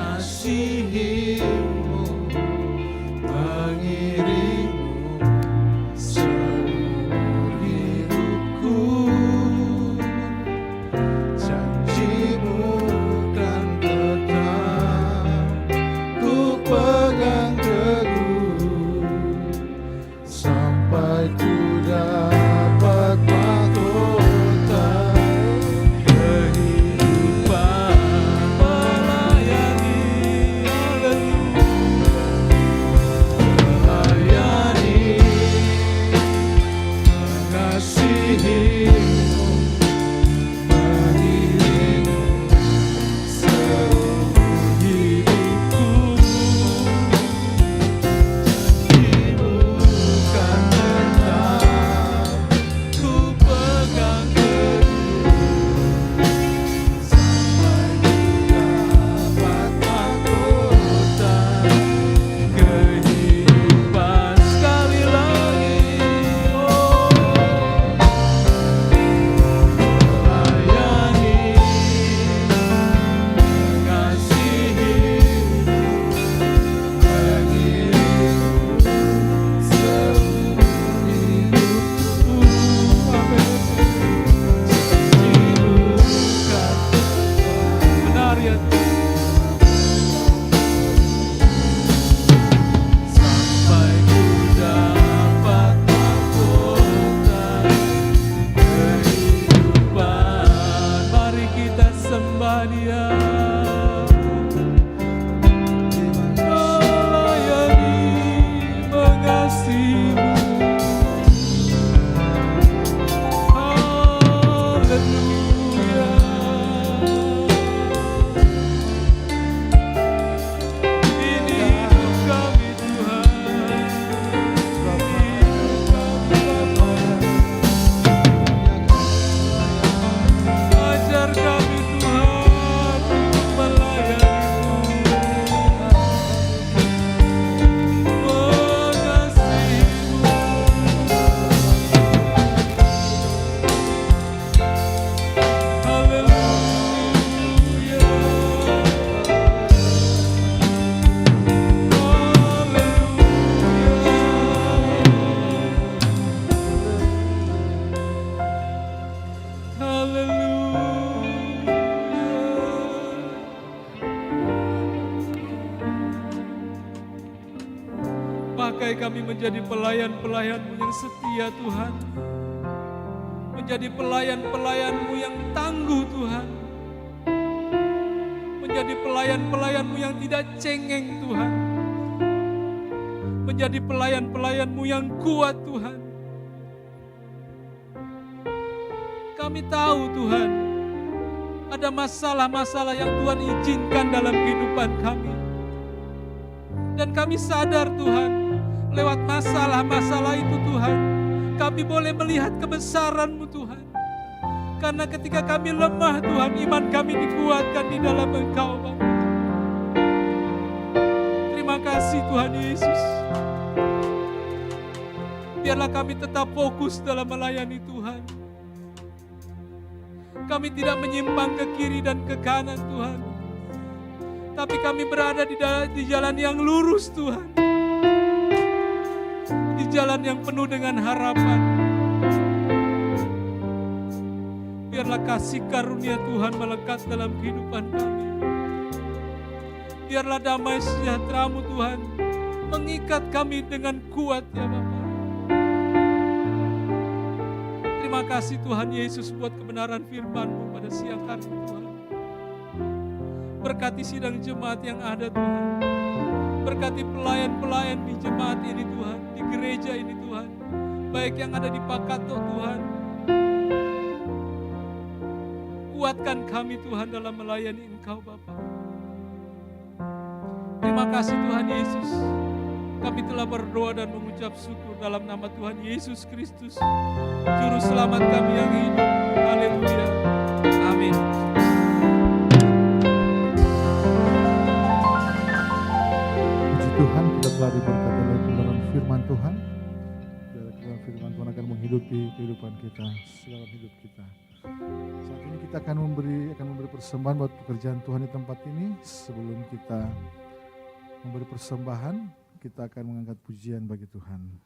Speaker 1: Mengasihimu, mengiringmu seluruh hidupku. Janjimu kan tetap ku pegang teguh sampai ku dapat mahkota kehidupan.
Speaker 3: Pakai kami menjadi pelayan-pelayan-Mu yang setia Tuhan. Menjadi pelayan-pelayan-Mu yang tangguh Tuhan. Menjadi pelayan-pelayan-Mu yang tidak cengeng Tuhan. Menjadi pelayan-pelayan-Mu yang kuat Tuhan. Kami tahu Tuhan, ada masalah-masalah yang Tuhan izinkan dalam kehidupan kami. Dan kami sadar Tuhan, lewat masalah-masalah itu Tuhan, kami boleh melihat kebesaran-Mu Tuhan. Karena ketika kami lemah Tuhan, iman kami dikuatkan di dalam Engkau Bapa. Terima kasih Tuhan Yesus. Biarlah kami tetap fokus dalam melayani Tuhan. Kami tidak menyimpang ke kiri dan ke kanan Tuhan. Tapi kami berada di jalan yang lurus Tuhan. Di jalan yang penuh dengan harapan. Biarlah kasih karunia Tuhan melekat dalam kehidupan kami. Biarlah damai sejahtera-Mu Tuhan mengikat kami dengan kuat ya Bapa. Terima kasih Tuhan Yesus buat kebenaran firman-Mu pada siang hari ini Tuhan. Berkati sidang jemaat yang ada Tuhan. Berkati pelayan-pelayan di jemaat ini Tuhan, di gereja ini Tuhan, baik yang ada di Pakato Tuhan. Kuatkan kami Tuhan dalam melayani Engkau Bapa. Terima kasih Tuhan Yesus. Kami telah berdoa dan mengucap syukur dalam nama Tuhan Yesus Kristus, Juru Selamat kami yang hidup. Haleluya. Amin.
Speaker 1: Puji Tuhan, kita telah diberkati oleh kebenaran firman Tuhan. Dari kebenaran firman Tuhan akan menghidupi kehidupan kita, dalam hidup kita. Saat ini kita akan memberi persembahan buat pekerjaan Tuhan di tempat ini. Sebelum kita memberi persembahan, kita akan mengangkat pujian bagi Tuhan.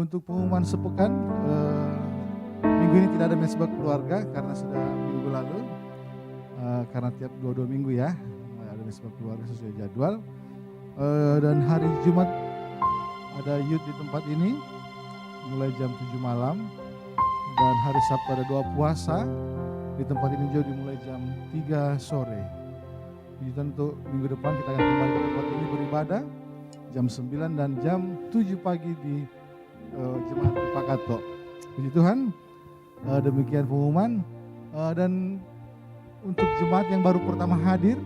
Speaker 1: Untuk pengumuman sepekan, minggu ini tidak ada mesbah keluarga karena sudah minggu lalu, karena tiap 2 minggu ya ada mesbah keluarga sesuai jadwal. Dan hari Jumat ada youth di tempat ini mulai jam 7 malam, dan hari Sabtu ada doa puasa di tempat ini juga dimulai jam 3 sore. Jadi tentu minggu depan kita akan kembali ke tempat ini beribadah jam 9 dan jam 7 pagi di jemaat di Pakato. Puji Tuhan, demikian pengumuman. Dan untuk jemaat yang baru pertama hadir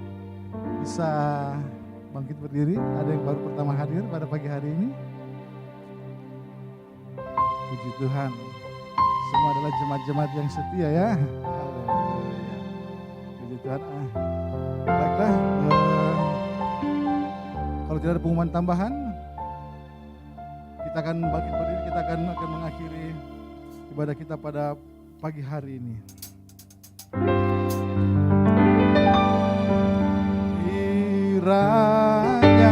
Speaker 1: bisa bangkit berdiri. Ada yang baru pertama hadir pada pagi hari ini. Puji Tuhan, semua adalah jemaat-jemaat yang setia ya. Haleluya. Puji Tuhan. Baiklah, kalau tidak ada pengumuman tambahan, kita akan bangkit berdiri, kita akan mengakhiri ibadah kita pada pagi hari ini. Kiranya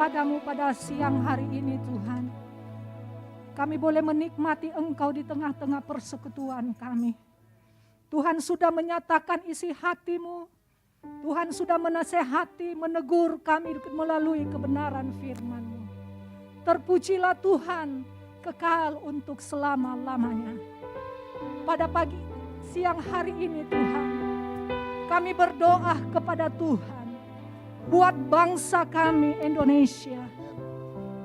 Speaker 5: kepadamu pada siang hari ini Tuhan. Kami boleh menikmati Engkau di tengah-tengah persekutuan kami. Tuhan sudah menyatakan isi hati-Mu. Tuhan sudah menasehati, menegur kami melalui kebenaran firman-Mu. Terpujilah Tuhan, kekal untuk selama-lamanya. Pada siang hari ini Tuhan, kami berdoa kepada Tuhan buat bangsa kami Indonesia.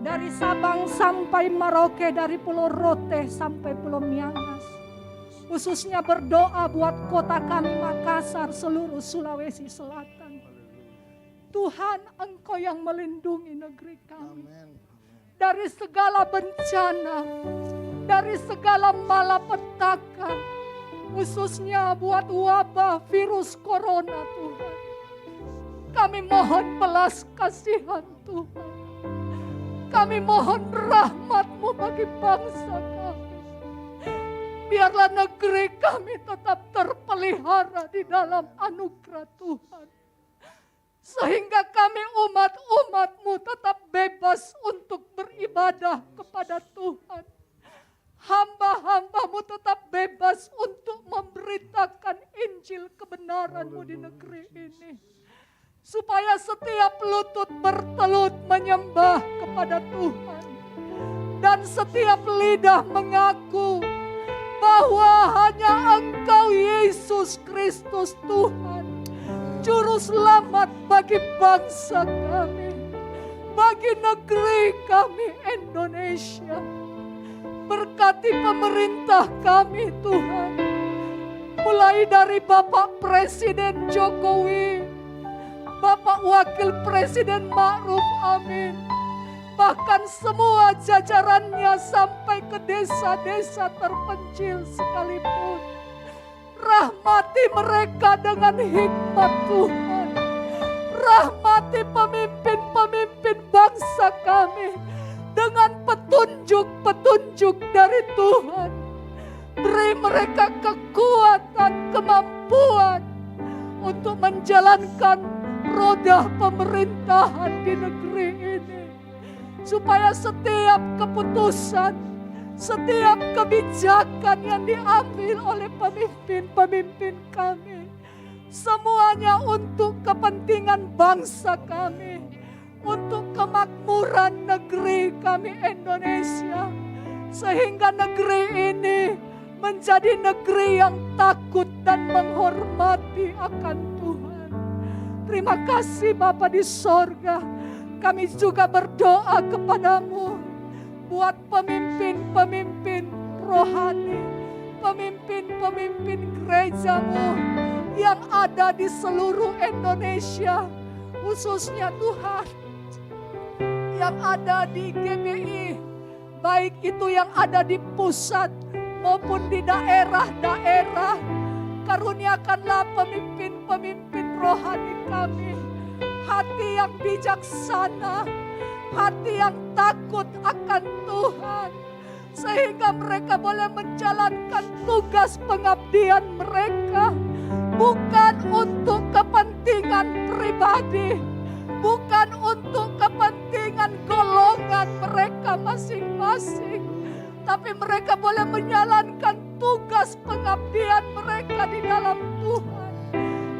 Speaker 5: Dari Sabang sampai Merauke, dari Pulau Rote sampai Pulau Miangas. Khususnya berdoa buat kota kami Makassar, seluruh Sulawesi Selatan. Tuhan, Engkau yang melindungi negeri kami. Dari segala bencana, dari segala malapetaka, khususnya buat wabah virus corona Tuhan. Kami mohon belas kasihan Tuhan. Kami mohon rahmat-Mu bagi bangsa kami. Biarlah negeri kami tetap terpelihara di dalam anugerah Tuhan. Sehingga kami umat-umat-Mu tetap bebas untuk beribadah kepada Tuhan. Hamba-hamba-Mu tetap bebas untuk memberitakan Injil kebenaran-Mu di negeri ini. Supaya setiap lutut bertelut menyembah kepada Tuhan. Dan setiap lidah mengaku bahwa hanya Engkau Yesus Kristus Tuhan, Juru Selamat bagi bangsa kami, bagi negeri kami Indonesia. Berkati pemerintah kami Tuhan, mulai dari Bapak Presiden Jokowi, Bapak Wakil Presiden Ma'ruf Amin, bahkan semua jajarannya sampai ke desa-desa terpencil sekalipun. Rahmati mereka dengan hikmat Tuhan. Rahmati pemimpin-pemimpin bangsa kami dengan petunjuk-petunjuk dari Tuhan. Beri mereka kekuatan, kemampuan untuk menjalankan roda pemerintahan di negeri ini. Supaya setiap keputusan, setiap kebijakan yang diambil oleh pemimpin-pemimpin kami, semuanya untuk kepentingan bangsa kami, untuk kemakmuran negeri kami Indonesia. Sehingga negeri ini menjadi negeri yang takut dan menghormati akan Tuhan. Terima kasih Bapa di sorga. Kami juga berdoa kepadamu buat pemimpin-pemimpin rohani, pemimpin-pemimpin gerejamu yang ada di seluruh Indonesia. Khususnya Tuhan yang ada di GBI, baik itu yang ada di pusat maupun di daerah-daerah. Karuniakanlah pemimpin-pemimpin rohani kami hati yang bijaksana, hati yang takut akan Tuhan, sehingga mereka boleh menjalankan tugas pengabdian mereka bukan untuk kepentingan pribadi, bukan untuk kepentingan golongan mereka masing-masing, tapi mereka boleh menjalankan tugas pengabdian mereka di dalam Tuhan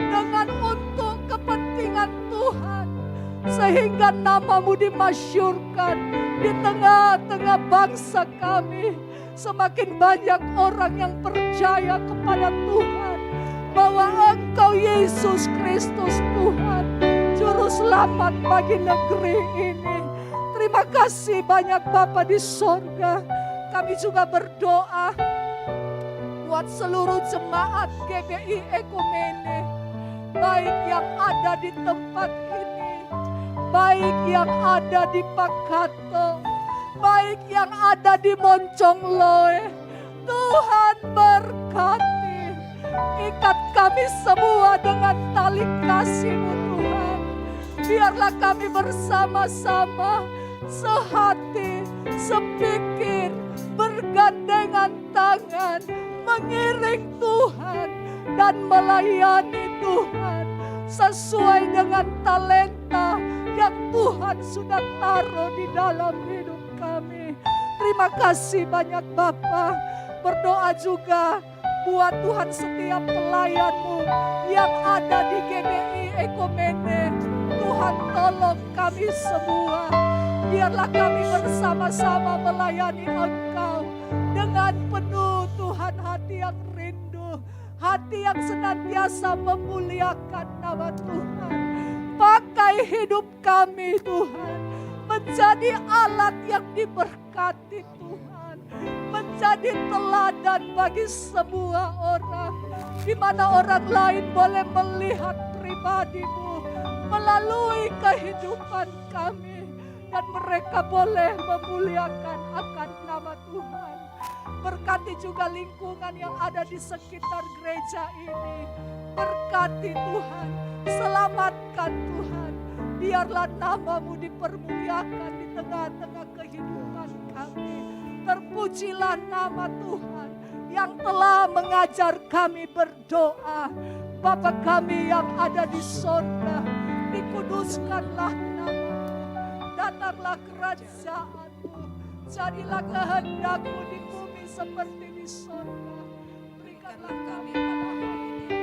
Speaker 5: dengan untuk kepentingan Tuhan, sehingga namamu dimasyurkan di tengah-tengah bangsa kami. Semakin banyak orang yang percaya kepada Tuhan bahwa Engkau Yesus Kristus Tuhan, Juru Selamat bagi negeri ini. Terima kasih banyak Bapa di sorga. Kami juga berdoa buat seluruh jemaat GBI Ekumene, baik yang ada di tempat ini, baik yang ada di Pakato, baik yang ada di Moncongloe. Tuhan berkati, ikat kami semua dengan tali kasih-Mu Tuhan. Biarlah kami bersama-sama, sehati, sepikir, bergandengan tangan, mengiring Tuhan dan melayani Tuhan sesuai dengan talenta yang Tuhan sudah taruh di dalam hidup kami. Terima kasih banyak Bapa. Berdoa juga buat Tuhan setiap pelayan-Mu yang ada di GBI Ekumene. Tuhan tolong kami semua. Biarlah kami bersama-sama melayani Engkau dengan penuh Tuhan hati yang rindu, hati yang senantiasa memuliakan nama Tuhan. Pakai hidup kami Tuhan, menjadi alat yang diberkati Tuhan, menjadi teladan bagi semua orang, di mana orang lain boleh melihat pribadi-Mu melalui kehidupan kami, dan mereka boleh memuliakan akan nama Tuhan. Berkati juga lingkungan yang ada di sekitar gereja ini. Berkati Tuhan, selamatkan Tuhan. Biarlah nama-Mu dipermuliakan di tengah-tengah kehidupan kami. Terpujilah nama Tuhan yang telah mengajar kami berdoa. Bapa kami yang ada di sorga, dikuduskanlah nama-Mu. Datanglah kerajaan-Mu. Jadilah kehendak-Mu di bumi seperti di sorga. Berikanlah kami pada hari ini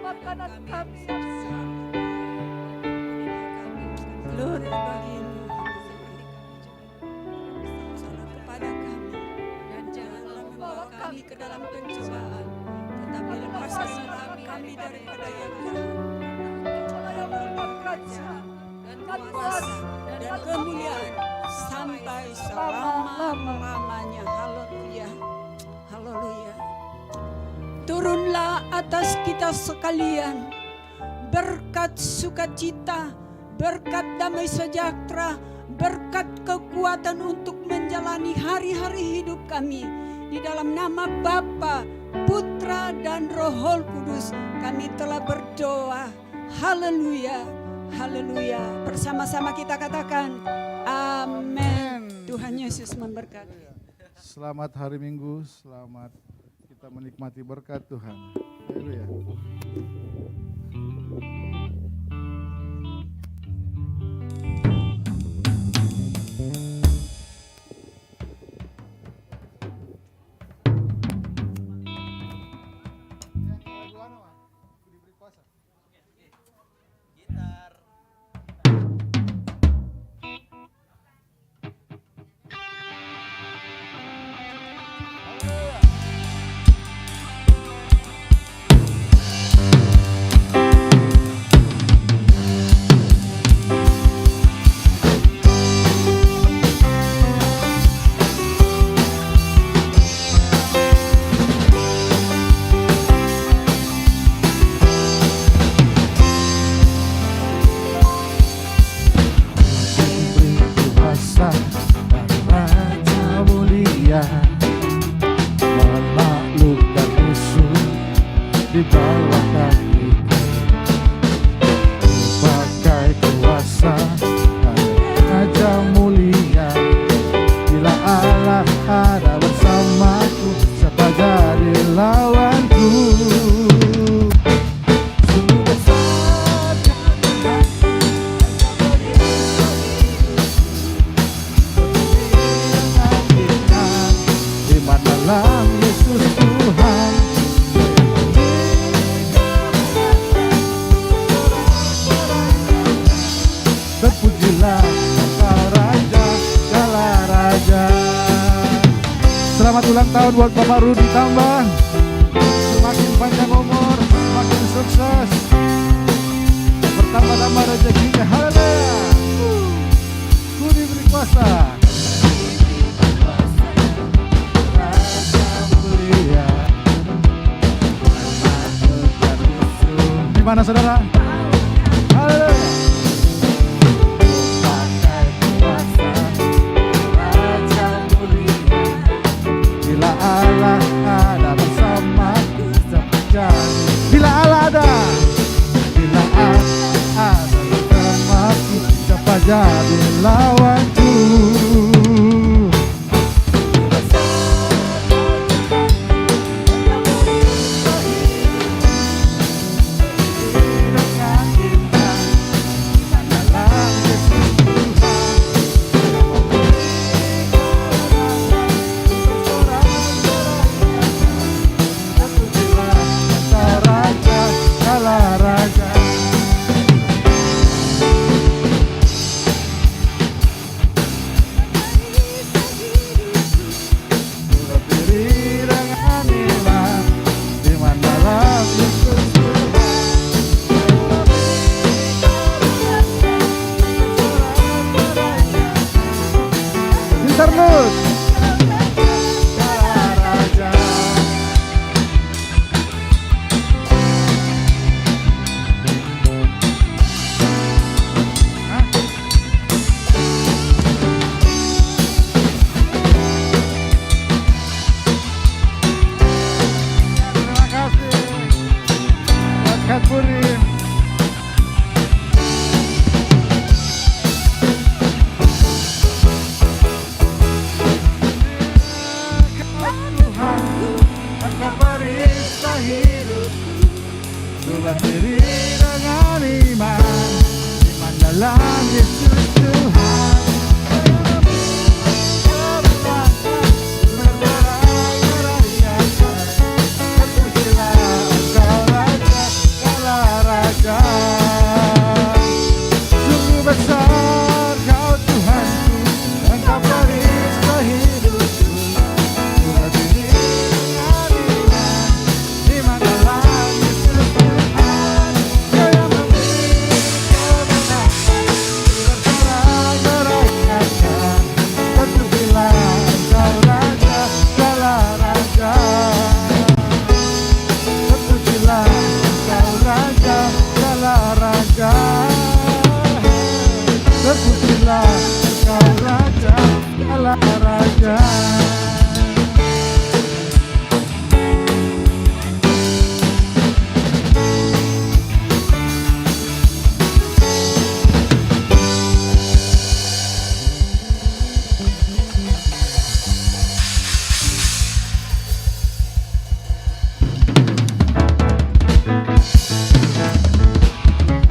Speaker 5: makanan kami yang sehari-hari.
Speaker 2: Glory bagi-Mu, salah kepada kami, dan janganlah membawa kami ke dalam pencobaan, tetapi lepaskanlah kami daripada yang jahat.
Speaker 5: Kerajaan
Speaker 2: Dan kuasa dan kemuliaan sampai selama-lamanya. Haleluya, haleluya. Turunlah atas kita sekalian berkat sukacita, berkat damai sejahtera, berkat kekuatan untuk menjalani hari-hari hidup kami. Di dalam nama Bapa, Putra dan Roh Kudus kami telah berdoa. Haleluya, haleluya. Bersama-sama kita katakan amin. Tuhan Yesus memberkati.
Speaker 1: Selamat hari Minggu, selamat kita menikmati berkat Tuhan. Haleluya. Selamat ulang tahun buat Bapak Rudi Tambang. Semakin panjang umur, semakin sukses, bertambah-tambah rezekinya. Haleluya. Ku diberi kuasa. Di mana saudara? Haleluya. Bila Allah ada bersamaku terjadi. Bila Allah ada, bila Allah ada bersamaku, siapa jadi lawanku? hidupku. Coba diri dengan iman dalam Yesus Tuhan.